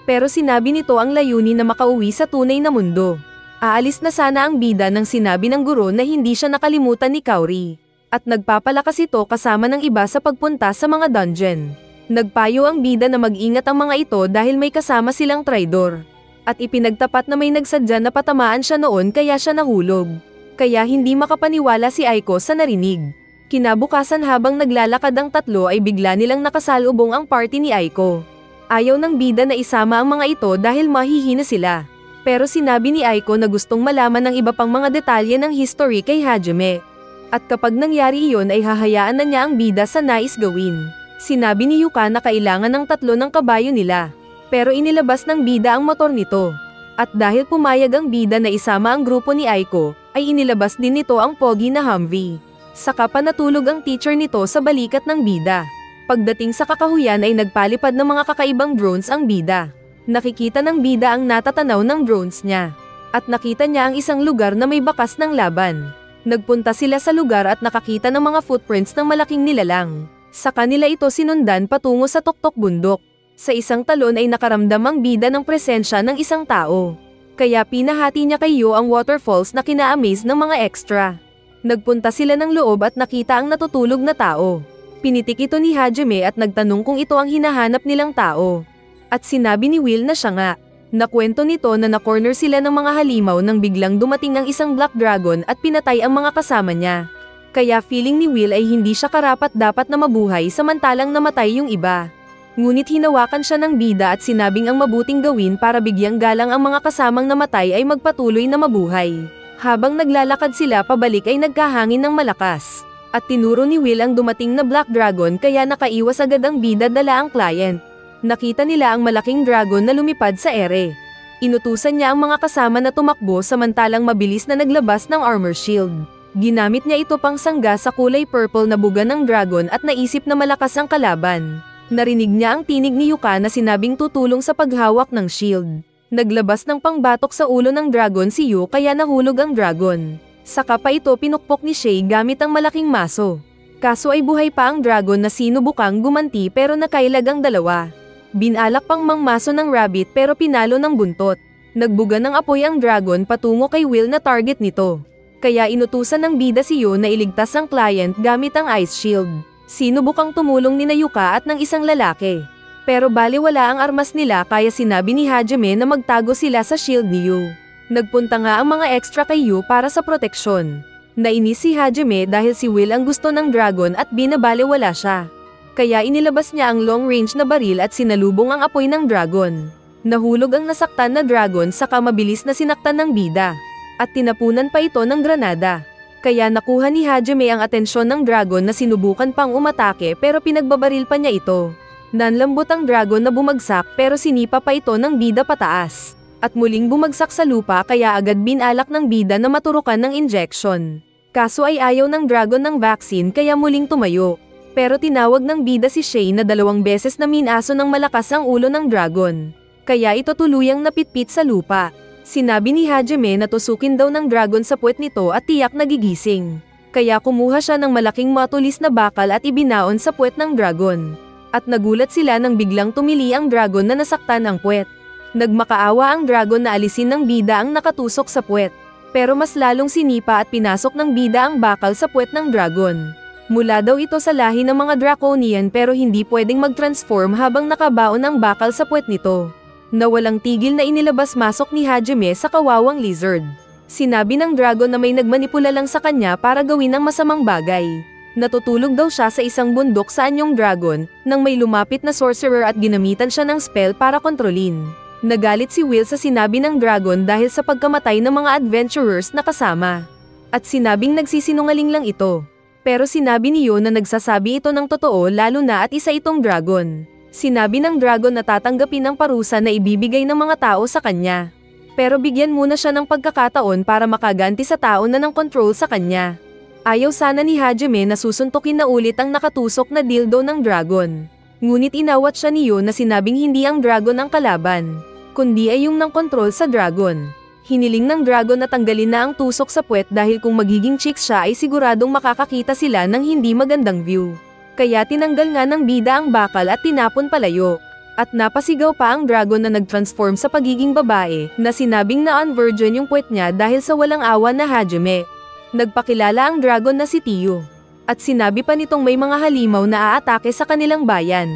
Pero sinabi nito ang layunin na makauwi sa tunay na mundo. Aalis na sana ang bida nang sinabi ng guro na hindi siya nakalimutan ni Kaori. At nagpapalakas ito kasama ng iba sa pagpunta sa mga dungeon. Nagpayo ang bida na mag-ingat ang mga ito dahil may kasama silang traidor. At ipinagtapat na may nagsadya na patamaan siya noon kaya siya nahulog. Kaya hindi makapaniwala si Aiko sa narinig. Kinabukasan habang naglalakad ang tatlo ay bigla nilang nakasalubong ang party ni Aiko. Ayaw ng bida na isama ang mga ito dahil mahihina sila. Pero sinabi ni Aiko na gustong malaman ng iba pang mga detalye ng history kay Hajime. At kapag nangyari iyon ay hahayaan na niya ang bida sa nais gawin. Sinabi ni Yuka na kailangan ng tatlo ng kabayo nila. Pero inilabas ng bida ang motor nito. At dahil pumayag ang bida na isama ang grupo ni Aiko, ay inilabas din nito ang pogi na Humvee. Saka pa natulog ang teacher nito sa balikat ng bida. Pagdating sa kakahuyan ay nagpalipad ng mga kakaibang drones ang bida. Nakikita ng bida ang natatanaw ng drones niya. At nakita niya ang isang lugar na may bakas ng laban. Nagpunta sila sa lugar at nakakita ng mga footprints ng malaking nilalang. Sa kanila ito sinundan patungo sa tuktok bundok. Sa isang talon ay nakaramdam ang bida ng presensya ng isang tao. Kaya pinahati niya kay Yo ang waterfalls na kina-amaze ng mga extra. Nagpunta sila ng loob at nakita ang natutulog na tao. Pinitik ito ni Hajime at nagtanong kung ito ang hinahanap nilang tao. At sinabi ni Will na siya nga. Nakwento nito na na-corner sila ng mga halimaw nang biglang dumating ang isang black dragon at pinatay ang mga kasama niya. Kaya feeling ni Will ay hindi siya karapat-dapat na mabuhay samantalang namatay yung iba. Ngunit hinawakan siya ng bida at sinabing ang mabuting gawin para bigyang galang ang mga kasamang namatay ay magpatuloy na mabuhay. Habang naglalakad sila pabalik ay nagkahangin ng malakas. At tinuro ni Will ang dumating na Black Dragon kaya nakaiwas agad ang bida dala ang client. Nakita nila ang malaking dragon na lumipad sa ere. Inutusan niya ang mga kasama na tumakbo samantalang mabilis na naglabas ng armor shield. Ginamit niya ito pang sangga sa kulay purple na buga ng dragon at naisip na malakas ang kalaban. Narinig niya ang tinig ni Yuka na sinabing tutulong sa paghawak ng shield. Naglabas ng pangbatok sa ulo ng dragon si Yu kaya nahulog ang dragon. Saka pa ito pinukpok ni Shay gamit ang malaking maso. Kaso ay buhay pa ang dragon na sinubukang gumanti pero nakailag ang dalawa. Binalak pang mangmaso ng rabbit pero pinalo ng buntot. Nagbuga ng apoy ang dragon patungo kay Will na target nito. Kaya inutusan ng bida si Yu na iligtas ang client gamit ang ice shield. Sinubukang tumulong ni Yuka at ng isang lalaki. Pero baliwala ang armas nila kaya sinabi ni Hajime na magtago sila sa shield ni Yu. Nagpunta nga ang mga extra kay Yu para sa proteksyon. Nainis si Hajime dahil si Will ang gusto ng dragon at binabaliwala siya. Kaya inilabas niya ang long-range na baril at sinalubong ang apoy ng dragon. Nahulog ang nasaktan na dragon saka mabilis na sinaktan ng bida. At tinapunan pa ito ng granada. Kaya nakuha ni Hajime ang atensyon ng dragon na sinubukan pang umatake pero pinagbabaril pa niya ito. Nanlambot ang dragon na bumagsak pero sinipa pa ito ng bida pataas. At muling bumagsak sa lupa kaya agad binalak ng bida na maturukan ng injection. Kaso ay ayaw ng dragon ng vaccine kaya muling tumayo. Pero tinawag ng bida si Shay na 2 beses na minaso ng malakas ang ulo ng dragon. Kaya ito tuluyang napitpit sa lupa. Sinabi ni Hajime na tusukin daw ng dragon sa puwet nito at tiyak nagigising. Kaya kumuha siya ng malaking matulis na bakal at ibinaon sa puwet ng dragon. At nagulat sila nang biglang tumili ang dragon na nasaktan ang puwet. Nagmakaawa ang dragon na alisin ng bida ang nakatusok sa puwet. Pero mas lalong sinipa at pinasok ng bida ang bakal sa puwet ng dragon. Mula daw ito sa lahi ng mga Draconian pero hindi pwedeng mag-transform habang nakabaon ang bakal sa puwet nito. Na walang tigil na inilabas-masok ni Hajime sa kawawang lizard. Sinabi ng dragon na may nagmanipula lang sa kanya para gawin ang masamang bagay. Natutulog daw siya sa isang bundok sa anyong dragon, nang may lumapit na sorcerer at ginamitan siya ng spell para kontrolin. Nagalit si Will sa sinabi ng dragon dahil sa pagkamatay ng mga adventurers na kasama. At sinabing nagsisinungaling lang ito. Pero sinabi ni Yo na nagsasabi ito ng totoo lalo na at isa itong dragon. Sinabi ng dragon na tatanggapin ang parusa na ibibigay ng mga tao sa kanya. Pero bigyan muna siya ng pagkakataon para makaganti sa tao na ng control sa kanya. Ayaw sana ni Hajime na susuntukin na ulit ang nakatusok na dildo ng dragon. Ngunit inawat siya ni Yo na sinabing hindi ang dragon ang kalaban, kundi ay yung ng control sa dragon. Hiniling ng dragon na tanggalin na ang tusok sa puwet dahil kung magiging chicks siya ay siguradong makakakita sila ng hindi magandang view. Kaya tinanggal nga ng bida ang bakal at tinapon palayo. At napasigaw pa ang dragon na nag-transform sa pagiging babae, na sinabing na unvirgin yung puwet niya dahil sa walang awa na Hajime. Nagpakilala ang dragon na si Tio. At sinabi pa nitong may mga halimaw na aatake sa kanilang bayan.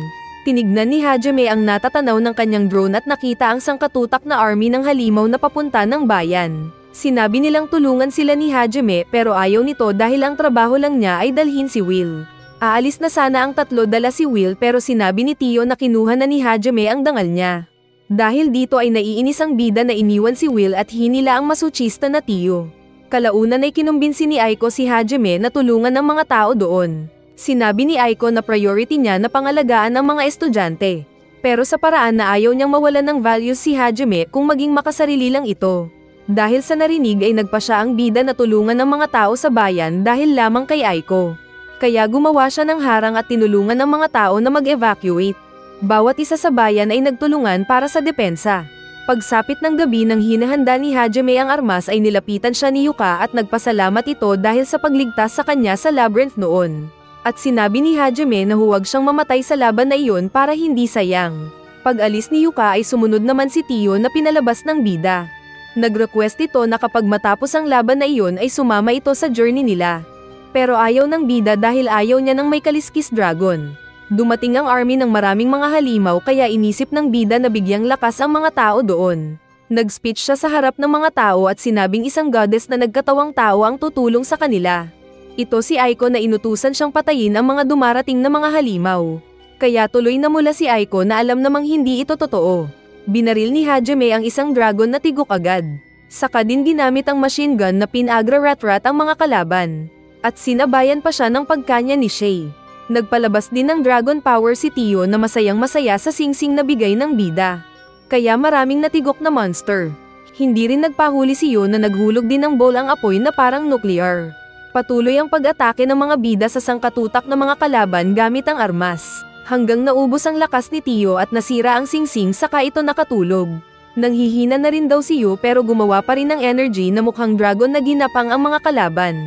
Tinignan ni Hajime ang natatanaw ng kanyang drone at nakita ang sangkatutak na army ng halimaw na papunta ng bayan. Sinabi nilang tulungan sila ni Hajime pero ayaw nito dahil ang trabaho lang niya ay dalhin si Will. Aalis na sana ang tatlo dala si Will pero sinabi ni Tio na kinuha na ni Hajime ang dangal niya. Dahil dito ay naiinis ang bida na iniwan si Will at hinila ang masuchista na Tio. Kalaunan ay kinumbinsi ni Aiko si Hajime na tulungan ng mga tao doon. Sinabi ni Aiko na priority niya na pangalagaan ang mga estudyante. Pero sa paraan na ayaw niyang mawalan ng values si Hajime kung maging makasarili lang ito. Dahil sa narinig ay nagpa siya ang bida na tulungan ng mga tao sa bayan dahil lamang kay Aiko. Kaya gumawa siya ng harang at tinulungan ng mga tao na mag-evacuate. Bawat isa sa bayan ay nagtulungan para sa depensa. Pagsapit ng gabi nang hinahanda ni Hajime ang armas ay nilapitan siya ni Yuka at nagpasalamat ito dahil sa pagligtas sa kanya sa labyrinth noon. At sinabi ni Hajime na huwag siyang mamatay sa laban na iyon para hindi sayang. Pag-alis ni Yuka ay sumunod naman si Tio na pinalabas ng bida. Nag-request ito na kapag matapos ang laban na iyon ay sumama ito sa journey nila. Pero ayaw ng bida dahil ayaw niya ng may kaliskis dragon. Dumating ang army ng maraming mga halimaw kaya inisip ng bida na bigyang lakas ang mga tao doon. Nag-speech siya sa harap ng mga tao at sinabing isang goddess na nagkatawang tao ang tutulong sa kanila. Ito si Aiko na inutusan siyang patayin ang mga dumarating na mga halimaw. Kaya tuloy na mula si Aiko na alam namang hindi ito totoo. Binaril ni Hajime ang isang dragon na tigok agad. Saka din ginamit ang machine gun na pinagra-rat-rat ang mga kalaban. At sinabayan pa siya ng pagkanya ni Shay. Nagpalabas din ng dragon power si Tio na masayang-masaya sa singsing na bigay ng bida. Kaya maraming natigok na monster. Hindi rin nagpahuli si Yo na naghulog din ng ball ang apoy na parang nuclear. Patuloy ang pag-atake ng mga bida sa sangkatutak ng mga kalaban gamit ang armas. Hanggang naubos ang lakas ni Tio at nasira ang singsing saka ito nakatulog. Nanghihina na rin daw si Yo pero gumawa pa rin ng energy na mukhang dragon na ginapang ang mga kalaban.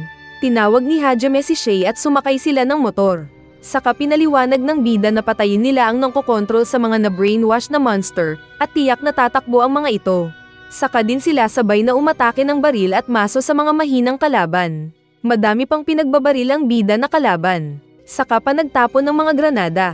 Tinawag ni Hajime si Shay at sumakay sila ng motor. Saka pinaliwanag ng bida na patayin nila ang nangkokontrol sa mga na-brainwash na monster at tiyak na tatakbo ang mga ito. Saka din sila sabay na umatake ng baril at maso sa mga mahinang kalaban. Madami pang pinagbabaril ang bida na kalaban. Saka pa nagtapon ng mga granada.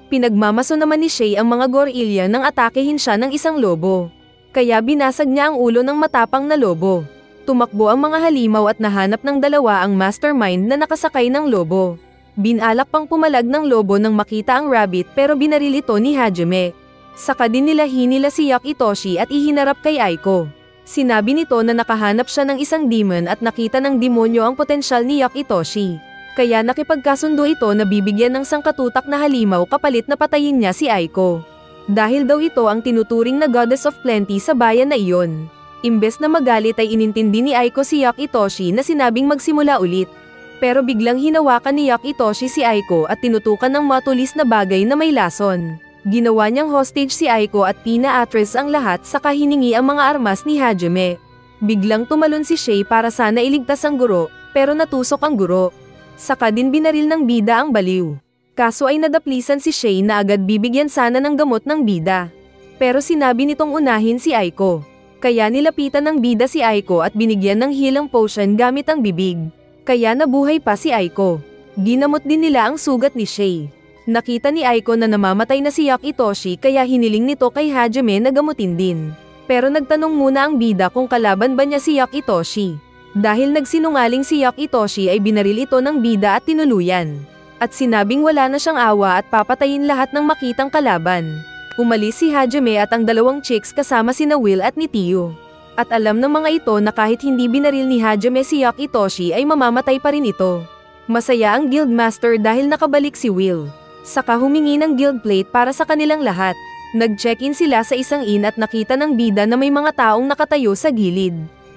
Pinagmamaso naman ni Shay ang mga gorilya nang atakehin siya ng isang lobo. Kaya binasag niya ang ulo ng matapang na lobo. Tumakbo ang mga halimaw at nahanap ng dalawa ang mastermind na nakasakay ng lobo. Binalak pang pumalag ng lobo nang makita ang rabbit pero binaril ito ni Hajime. Saka din nila hinila si Yak Itoshi at ihinarap kay Aiko. Sinabi nito na nakahanap siya ng isang demon at nakita ng demonyo ang potensyal ni Yak Itoshi. Kaya nakipagkasundo ito na bibigyan ng sangkatutak na halimaw kapalit na patayin niya si Aiko. Dahil daw ito ang tinuturing na goddess of plenty sa bayan na iyon. Imbes na magalit ay inintindi ni Aiko si Yak Itoshi na sinabing magsimula ulit. Pero biglang hinawakan ni Yak Itoshi si Aiko at tinutukan ng matulis na bagay na may lason. Ginawa niyang hostage si Aiko at pina-atras ang lahat saka hiningi ang mga armas ni Hajime. Biglang tumalon si Shay para sana iligtas ang guro, pero natusok ang guro. Saka din binaril ng bida ang baliw. Kaso ay nadaplisan si Shay na agad bibigyan sana ng gamot ng bida. Pero sinabi nitong unahin si Aiko. Kaya nilapitan ng bida si Aiko at binigyan ng healing potion gamit ang bibig. Kaya nabuhay pa si Aiko. Ginamot din nila ang sugat ni Shay. Nakita ni Aiko na namamatay na si Yak Itoshi kaya hiniling nito kay Hajime na gamutin din. Pero nagtanong muna ang bida kung kalaban ba niya si Yak Itoshi. Dahil nagsinungaling si Yak Itoshi ay binaril ito ng bida at tinuluyan. At sinabing wala na siyang awa at papatayin lahat ng makitang kalaban. Umalis si Hajime at ang dalawang chicks kasama sina Will at ni Tio. At alam ng mga ito na kahit hindi binaril ni Hajime si Yak Itoshi ay mamamatay pa rin ito. Masaya ang guildmaster dahil nakabalik si Will. Saka humingi ng guild plate para sa kanilang lahat. Nag-check-in sila sa isang inn at nakita ng bida na may mga taong nakatayo sa gilid.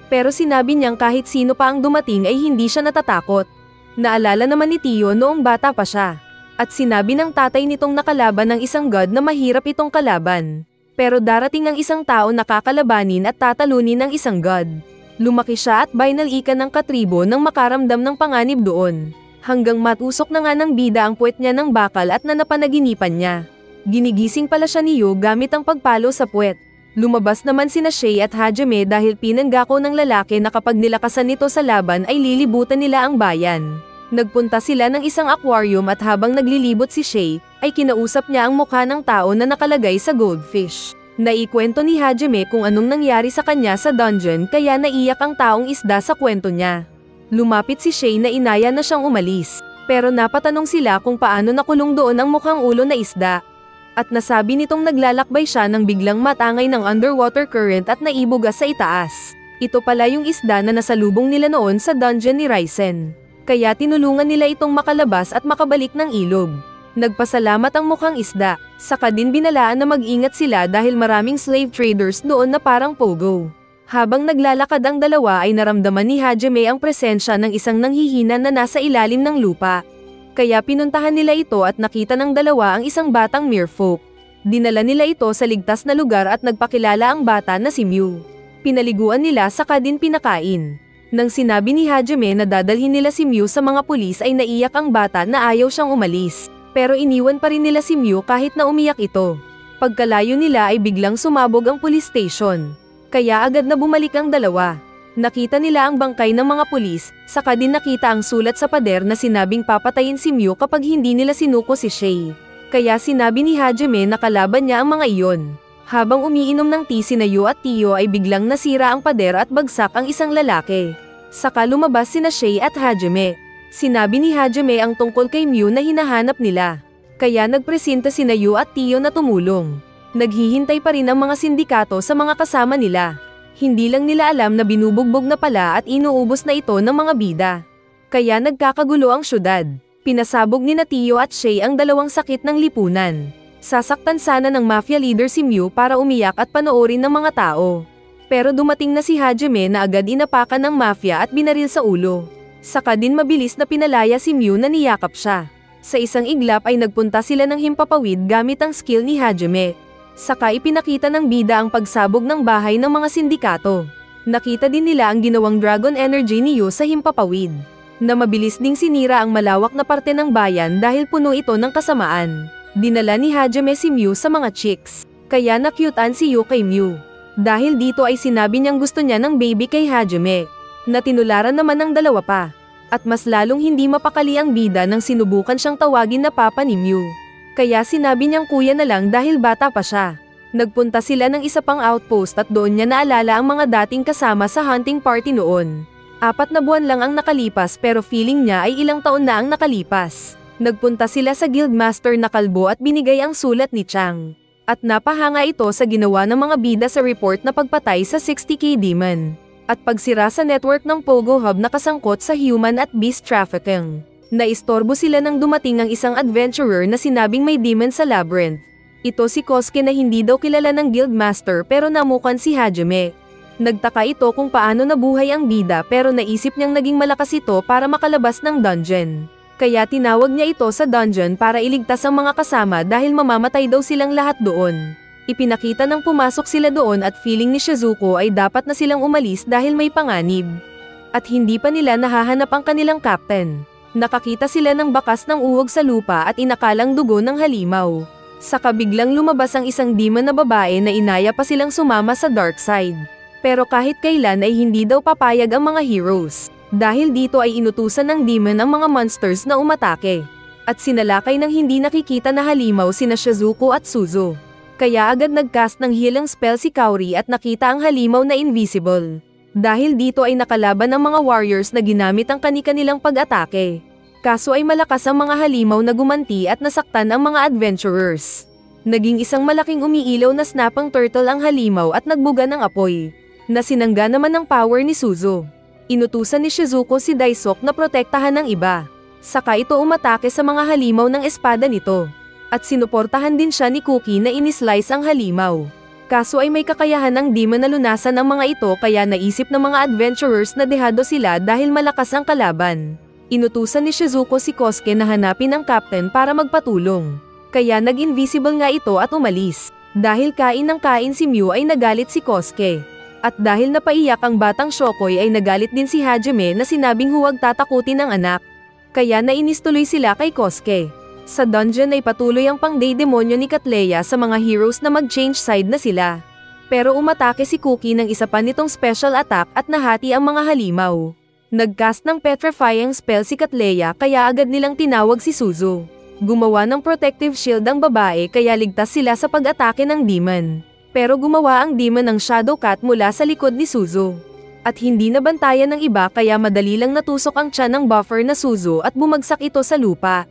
Pero sinabi niyang kahit sino pa ang dumating ay hindi siya natatakot. Naalala naman ni Tio noong bata pa siya. At sinabi ng tatay nitong nakalaban ng isang god na mahirap itong kalaban. Pero darating ang isang tao na kakalabanin at tatalunin ng isang god. Lumaki siya at binalikan ng katribo nang makaramdam ng panganib doon. Hanggang matusok na nga ng bida ang puwet niya ng bakal at nanapanaginipan niya. Ginigising pala siya ni Yu gamit ang pagpalo sa puwet. Lumabas naman sina Shay at Hajime dahil pinanggako ng lalaki na kapag nilakasan nito sa laban ay lilibutan nila ang bayan. Nagpunta sila ng isang aquarium at habang naglilibot si Shay, ay kinausap niya ang mukha ng tao na nakalagay sa goldfish. Naikwento ni Hajime kung anong nangyari sa kanya sa dungeon kaya naiyak ang taong isda sa kwento niya. Lumapit si Shay na inaya na siyang umalis, pero napatanong sila kung paano nakulong doon ang mukhang ulo na isda. At nasabi nitong naglalakbay siya nang biglang matangay ng underwater current at naibuga sa itaas. Ito pala yung isda na nasalubong nila noon sa dungeon ni Raizen. Kaya tinulungan nila itong makalabas at makabalik ng ilog. Nagpasalamat ang mukhang isda, saka din binalaan na mag-ingat sila dahil maraming slave traders doon na parang pogo. Habang naglalakad ang dalawa ay naramdaman ni Hajime ang presensya ng isang nanghihina na nasa ilalim ng lupa. Kaya pinuntahan nila ito at nakita ng dalawa ang isang batang merfolk. Dinala nila ito sa ligtas na lugar at nagpakilala ang bata na si Mew. Pinaliguan nila saka din pinakain. Nang sinabi ni Hajime na dadalhin nila si Mew sa mga pulis ay naiyak ang bata na ayaw siyang umalis. Pero iniwan pa rin nila si Mew kahit na umiyak ito. Pagkalayo nila ay biglang sumabog ang police station. Kaya agad na bumalik ang dalawa. Nakita nila ang bangkay ng mga pulis, saka din nakita ang sulat sa pader na sinabing papatayin si Mew kapag hindi nila sinuko si Shay. Kaya sinabi ni Hajime na kalaban niya ang mga iyon. Habang umiinom ng tea sina Yu at Tio ay biglang nasira ang pader at bagsak ang isang lalaki. Saka lumabas sina Shay at Hajime. Sinabi ni Hajime ang tungkol kay Mew na hinahanap nila. Kaya nagpresenta sina Yu at Tio na tumulong. Naghihintay pa rin ang mga sindikato sa mga kasama nila. Hindi lang nila alam na binubugbog na pala at inuubos na ito ng mga bida. Kaya nagkakagulo ang syudad. Pinasabog ni Tio at Shay ang dalawang sakit ng lipunan. Sasaktan sana ng mafia leader si Mew para umiyak at panoorin ng mga tao. Pero dumating na si Hajime na agad inapakan ng mafia at binaril sa ulo. Saka din mabilis na pinalaya si Mew na niyakap siya. Sa isang iglap ay nagpunta sila ng himpapawid gamit ang skill ni Hajime. Saka ipinakita ng bida ang pagsabog ng bahay ng mga sindikato. Nakita din nila ang ginawang dragon energy ni Yu sa himpapawid. Na mabilis ding sinira ang malawak na parte ng bayan dahil puno ito ng kasamaan. Dinala ni Hajime si Mew sa mga chicks. Kaya nakyutan si Yu kay Mew. Dahil dito ay sinabi niyang gusto niya ng baby kay Hajime. Na tinularan naman ng dalawa pa. At mas lalong hindi mapakali ang bida nang sinubukan siyang tawagin na papa ni Mew. Kaya sinabi niyang kuya na lang dahil bata pa siya. Nagpunta sila ng isa pang outpost at doon niya naalala ang mga dating kasama sa hunting party noon. 4 na buwan lang ang nakalipas pero feeling niya ay ilang taon na ang nakalipas. Nagpunta sila sa guildmaster na kalbo at binigay ang sulat ni Chang. At napahanga ito sa ginawa ng mga bida sa report na pagpatay sa 60k demon. At pagsira sa network ng Pogo Hub na kasangkot sa human at beast trafficking. Naistorbo sila nang dumating ang isang adventurer na sinabing may demon sa labyrinth. Ito si Kosuke na hindi daw kilala ng guildmaster pero namukan si Hajime. Nagtaka ito kung paano nabuhay ang bida pero naisip niyang naging malakas ito para makalabas ng dungeon. Kaya tinawag niya ito sa dungeon para iligtas ang mga kasama dahil mamamatay daw silang lahat doon. Ipinakita nang pumasok sila doon at feeling ni Shizuko ay dapat na silang umalis dahil may panganib. At hindi pa nila nahahanap ang kanilang captain. Nakakita sila ng bakas ng uhog sa lupa at inakalang dugo ng halimaw. Saka biglang lumabas ang isang demon na babae na inaya pa silang sumama sa dark side. Pero kahit kailan ay hindi daw papayag ang mga heroes. Dahil dito ay inutusan ng demon ang mga monsters na umatake. At sinalakay ng hindi nakikita na halimaw sina Shizuko at Suzu. Kaya agad nagcast ng healing spell si Kaori at nakita ang halimaw na invisible. Dahil dito ay nakalaban ang mga warriors na ginamit ang kani-kanilang pag-atake. Kaso ay malakas ang mga halimaw na gumanti at nasaktan ang mga adventurers. Naging isang malaking umiilaw na snapang turtle ang halimaw at nagbuga ng apoy. Nasinangga naman ng power ni Suzu. Inutusan ni Shizuko si Daisok na protektahan ng iba. Saka ito umatake sa mga halimaw ng espada nito. At sinuportahan din siya ni Cookie na inislice ang halimaw. Kaso ay may kakayahan ng demon na lunasan ang mga ito kaya naisip ng mga adventurers na dehado sila dahil malakas ang kalaban. Inutusan ni Shizuko si Kosuke na hanapin ang captain para magpatulong. Kaya nag-invisible nga ito at umalis. Dahil kain ng kain si Mew ay nagalit si Kosuke. At dahil napaiyak ang batang Shokoy ay nagalit din si Hajime na sinabing huwag tatakutin ang anak. Kaya nainis tuloy sila kay Kosuke. Sa dungeon ay patuloy ang pangdedemonyo ni Katleya sa mga heroes na mag-change side na sila. Pero umatake si Cookie ng isa pa nitong special attack at nahati ang mga halimaw. Nagcast ng petrifying spell si Katleya kaya agad nilang tinawag si Suzu. Gumawa ng protective shield ang babae kaya ligtas sila sa pag-atake ng demon. Pero gumawa ang demon ng Shadow Cat mula sa likod ni Suzu. At hindi nabantayan ng iba kaya madali lang natusok ang tiyan ng buffer na Suzu at bumagsak ito sa lupa.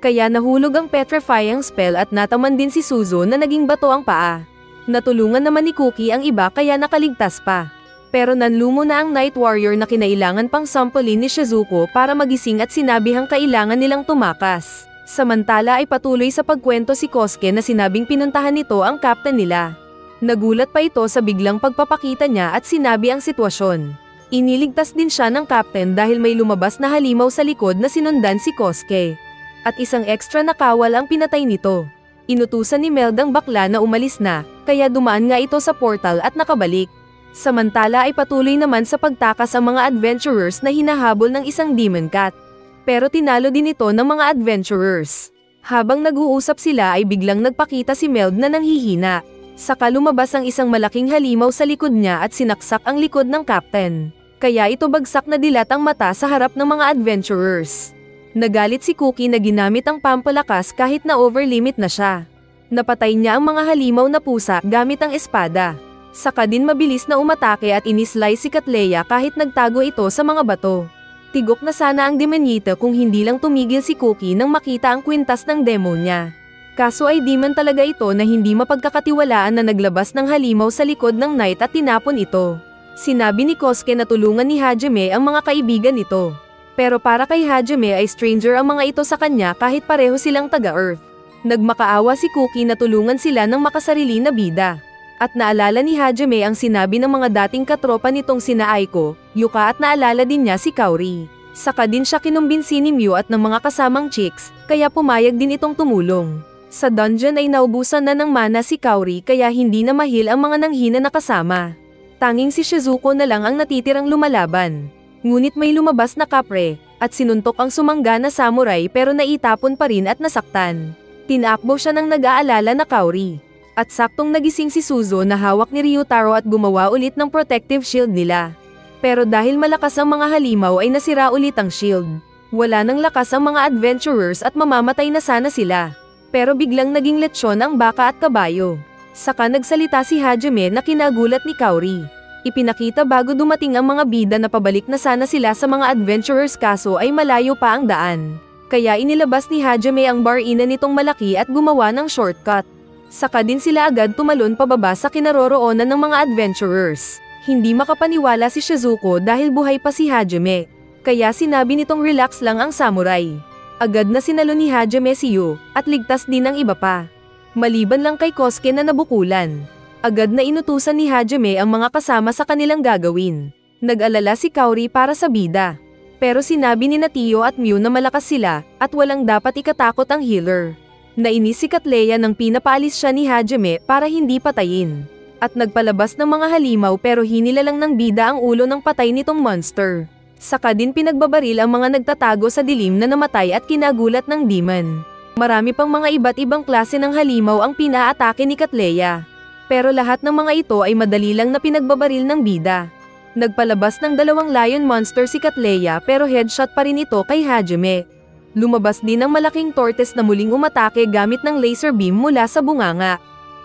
Kaya nahulog ang petrifying spell at nataman din si Suzu na naging bato ang paa. Natulungan naman ni Cookie ang iba kaya nakaligtas pa. Pero nanlumo na ang Night Warrior na kinailangan pang sampulin ni Shizuko para magising at sinabihang kailangan nilang tumakas. Samantala ay patuloy sa pagkwento si Kosuke na sinabing pinuntahan nito ang captain nila. Nagulat pa ito sa biglang pagpapakita niya at sinabi ang sitwasyon. Iniligtas din siya ng captain dahil may lumabas na halimaw sa likod na sinundan si Kosuke. At isang extra na kawal ang pinatay nito. Inutusan ni Meld ang bakla na umalis na, kaya dumaan nga ito sa portal at nakabalik. Samantala ay patuloy naman sa pagtakas ang mga adventurers na hinahabol ng isang demon cat. Pero tinalo din ito ng mga adventurers. Habang nag-uusap sila ay biglang nagpakita si Meld na nanghihina. Saka lumabas ang isang malaking halimaw sa likod niya at sinaksak ang likod ng captain. Kaya ito bagsak na dilat ang mata sa harap ng mga adventurers. Nagalit si Cookie na ginamit ang pampalakas kahit na overlimit na siya. Napatay niya ang mga halimaw na pusa gamit ang espada. Saka din mabilis na umatake at inislay si Katleya kahit nagtago ito sa mga bato. Tigok na sana ang demonita kung hindi lang tumigil si Cookie nang makita ang kwintas ng demo niya. Kaso ay demon talaga ito na hindi mapagkakatiwalaan na naglabas ng halimaw sa likod ng knight at tinapon ito. Sinabi ni Kosuke na tulungan ni Hajime ang mga kaibigan nito. Pero para kay Hajime ay stranger ang mga ito sa kanya kahit pareho silang taga-Earth. Nagmakaawa si Cookie na tulungan sila ng makasarili na bida. At naalala ni Hajime ang sinabi ng mga dating katropa nitong sina Aiko, Yuka at naalala din niya si Kaori. Saka din siya kinumbinsi ni Mew at ng mga kasamang chicks, kaya pumayag din itong tumulong. Sa dungeon ay naubusan na ng mana si Kaori kaya hindi na mahil ang mga nanghina na kasama. Tanging si Shizuko na lang ang natitirang lumalaban. Ngunit may lumabas na kapre, at sinuntok ang sumangga na samurai pero naitapon pa rin at nasaktan. Tinakbo siya ng nag-aalala na Kaori. At saktong nagising si Suzu na hawak ni Ryutaro at gumawa ulit ng protective shield nila. Pero dahil malakas ang mga halimaw ay nasira ulit ang shield. Wala nang lakas ang mga adventurers at mamamatay na sana sila. Pero biglang naging letsyon ang baka at kabayo. Saka nagsalita si Hajime na kinagulat ni Kaori. Ipinakita bago dumating ang mga bida na pabalik na sana sila sa mga adventurers kaso ay malayo pa ang daan. Kaya inilabas ni Hajime ang bar-ina nitong malaki at gumawa ng shortcut. Saka din sila agad tumalon pababa sa kinaroroonan ng mga adventurers. Hindi makapaniwala si Shizuko dahil buhay pa si Hajime. Kaya sinabi nitong relax lang ang samurai. Agad na sinalo ni Hajime si Yu, at ligtas din ang iba pa. Maliban lang kay Kosuke na nabukulan. Agad na inutusan ni Hajime ang mga kasama sa kanilang gagawin. Nag-alala si Kaori para sa bida. Pero sinabi ni Tio at Mew na malakas sila, at walang dapat ikatakot ang healer. Nainis si Katleya nang pinapaalis siya ni Hajime para hindi patayin. At nagpalabas ng mga halimaw pero hinilalang ng bida ang ulo ng patay nitong monster. Saka din pinagbabaril ang mga nagtatago sa dilim na namatay at kinagulat ng demon. Marami pang mga iba't ibang klase ng halimaw ang pinaatake ni Katleya. Pero lahat ng mga ito ay madali lang na pinagbabaril ng bida. Nagpalabas ng 2 lion monster si Katleya pero headshot pa rin ito kay Hajime. Lumabas din ang malaking tortoise na muling umatake gamit ng laser beam mula sa bunganga.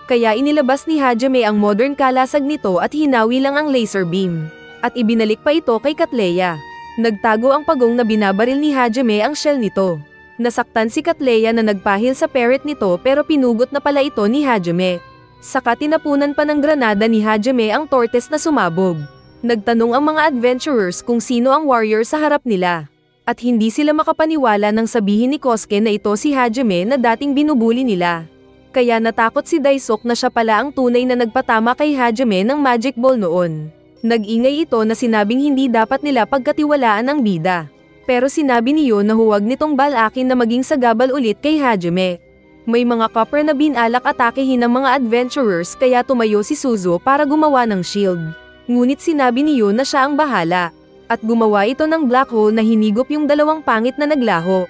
Kaya inilabas ni Hajime ang modern kalasag nito at hinawi lang ang laser beam. At ibinalik pa ito kay Katleya. Nagtago ang pagong na binabaril ni Hajime ang shell nito. Nasaktan si Katleya na nagpahil sa parrot nito pero pinugot na pala ito ni Hajime. Saka tinapunan pa ng granada ni Hajime ang tortoise na sumabog. Nagtanong ang mga adventurers kung sino ang warrior sa harap nila. At hindi sila makapaniwala nang sabihin ni Kosuke na ito si Hajime na dating binubuli nila. Kaya natakot si Daisuke na siya pala ang tunay na nagpatama kay Hajime ng magic ball noon. Nag-ingay ito na sinabing hindi dapat nila pagkatiwalaan ang bida. Pero sinabi niyo na huwag nitong balakin na maging sagabal ulit kay Hajime. May mga copper na binalak atakehin ng mga adventurers kaya tumayo si Suzu para gumawa ng shield. Ngunit sinabi niyo na siya ang bahala. At gumawa ito ng black hole na hinigop yung 2 pangit na naglaho.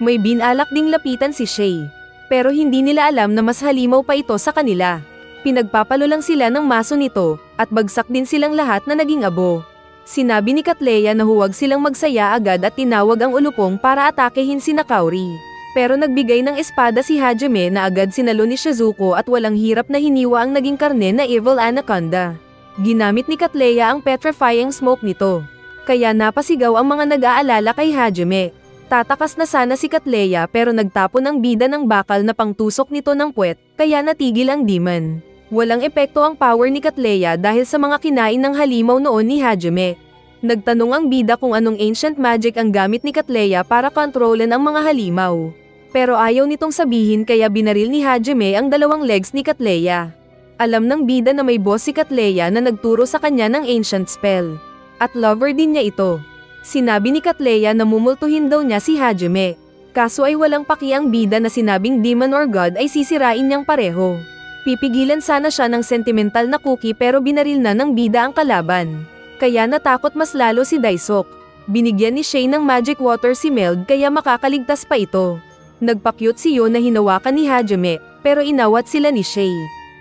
May binalak ding lapitan si Shay. Pero hindi nila alam na mas halimaw pa ito sa kanila. Pinagpapalo lang sila ng maso nito, at bagsak din silang lahat na naging abo. Sinabi ni Katleya na huwag silang magsaya agad at tinawag ang ulupong para atakehin sina Kaori. Pero nagbigay ng espada si Hajime na agad sinalo ni Shizuko at walang hirap na hiniwa ang naging karne na Evil Anaconda. Ginamit ni Katleya ang petrifying smoke nito. Kaya napasigaw ang mga nag-aalala kay Hajime. Tatakas na sana si Katleya pero nagtapon ang bida ng bakal na pangtusok nito ng puwet, kaya natigil ang demon. Walang epekto ang power ni Katleya dahil sa mga kinain ng halimaw noon ni Hajime. Nagtanong ang bida kung anong ancient magic ang gamit ni Katleya para kontrolin ang mga halimaw. Pero ayaw nitong sabihin kaya binaril ni Hajime ang dalawang legs ni Katleya. Alam ng bida na may boss si Katleya na nagturo sa kanya ng ancient spell. At lover din niya ito. Sinabi ni Katleya na mumultuhin daw niya si Hajime. Kaso ay walang paki ang bida na sinabing demon or god ay sisirain niyang pareho. Pipigilan sana siya ng sentimental na cookie pero binaril na ng bida ang kalaban. Kaya natakot mas lalo si Daisuk. Binigyan ni Shay ng magic water si Meld kaya makakaligtas pa ito. Nagpakyut si Yo na hinawakan ni Hajime, pero inawat sila ni Shay.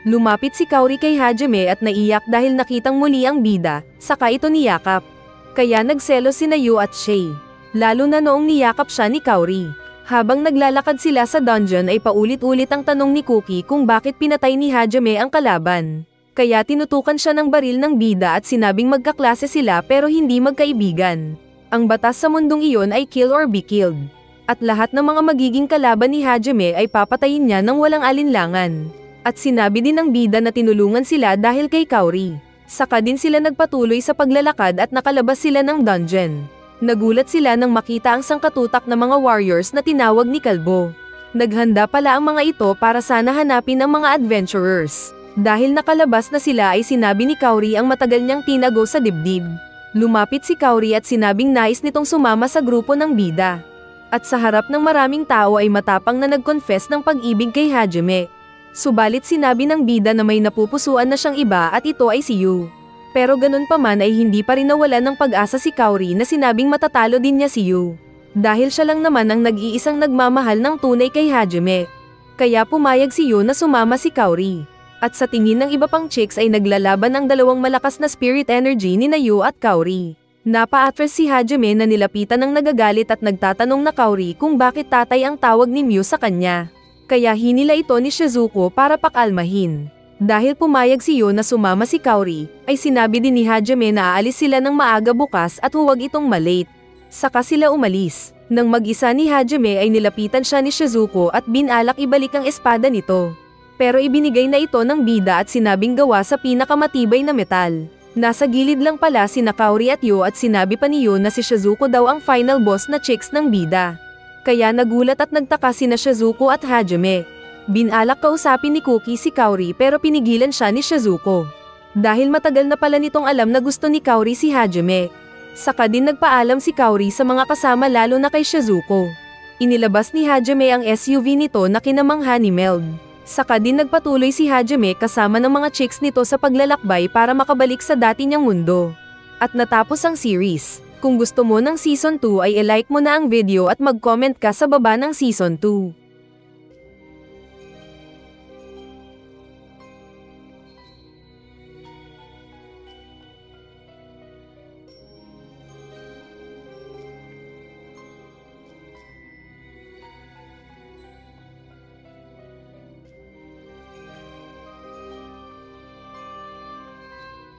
Lumapit si Kaori kay Hajime at naiyak dahil nakitang muli ang bida, saka ito niyakap. Kaya nagselos sina Yo at Shay. Lalo na noong niyakap siya ni Kaori. Habang naglalakad sila sa dungeon ay paulit-ulit ang tanong ni Cookie kung bakit pinatay ni Hajime ang kalaban. Kaya tinutukan siya ng baril ng bida at sinabing magkaklase sila pero hindi magkaibigan. Ang batas sa mundong iyon ay kill or be killed. At lahat ng mga magiging kalaban ni Hajime ay papatayin niya ng walang alinlangan. At sinabi din ng bida na tinulungan sila dahil kay Kaori. Saka din sila nagpatuloy sa paglalakad at nakalabas sila ng dungeon. Nagulat sila nang makita ang sangkatutak na mga warriors na tinawag ni Kalbo. Naghanda pala ang mga ito para sana hanapin ang mga adventurers. Dahil nakalabas na sila ay sinabi ni Kaori ang matagal niyang tinago sa dibdib. Lumapit si Kaori at sinabing nais nitong sumama sa grupo ng bida. At sa harap ng maraming tao ay matapang na nag-confess ng pag-ibig kay Hajime. Subalit sinabi ng bida na may napupusuan na siyang iba at ito ay si Yu. Pero ganun pa man ay hindi pa rin nawalan ng pag-asa si Kaori na sinabing matatalo din niya si Yu. Dahil siya lang naman ang nag-iisang nagmamahal ng tunay kay Hajime. Kaya pumayag si Yu na sumama si Kaori. At sa tingin ng iba pang chicks ay naglalaban ang dalawang malakas na spirit energy ni Yu at Kaori. Napa-atras si Hajime na nilapitan ng nagagalit at nagtatanong na Kaori kung bakit tatay ang tawag ni Mew sa kanya. Kaya hinila ito ni Shizuko para pakalmahin. Dahil pumayag si Yo na sumama si Kaori, ay sinabi din ni Hajime na aalis sila ng maaga bukas at huwag itong malate. Saka sila umalis. Nang mag-isa ni Hajime ay nilapitan siya ni Shizuko at binalak ibalik ang espada nito. Pero ibinigay na ito ng bida at sinabing gawa sa pinakamatibay na metal. Nasa gilid lang pala sina Kaori at Yo at sinabi pa ni Yo na si Shizuko daw ang final boss na chicks ng bida. Kaya nagulat at nagtaka sina Shizuko at Hajime. Binalak kausapin ni Cookie si Kaori pero pinigilan siya ni Shizuko. Dahil matagal na pala nitong alam na gusto ni Kaori si Hajime. Saka din nagpaalam si Kaori sa mga kasama lalo na kay Shizuko. Inilabas ni Hajime ang SUV nito na kinamangha ni Meld. Saka din nagpatuloy si Hajime kasama ng mga chicks nito sa paglalakbay para makabalik sa dati niyang mundo. At natapos ang series. Kung gusto mo ng Season 2 ay i-like mo na ang video at mag-comment ka sa baba ng Season 2.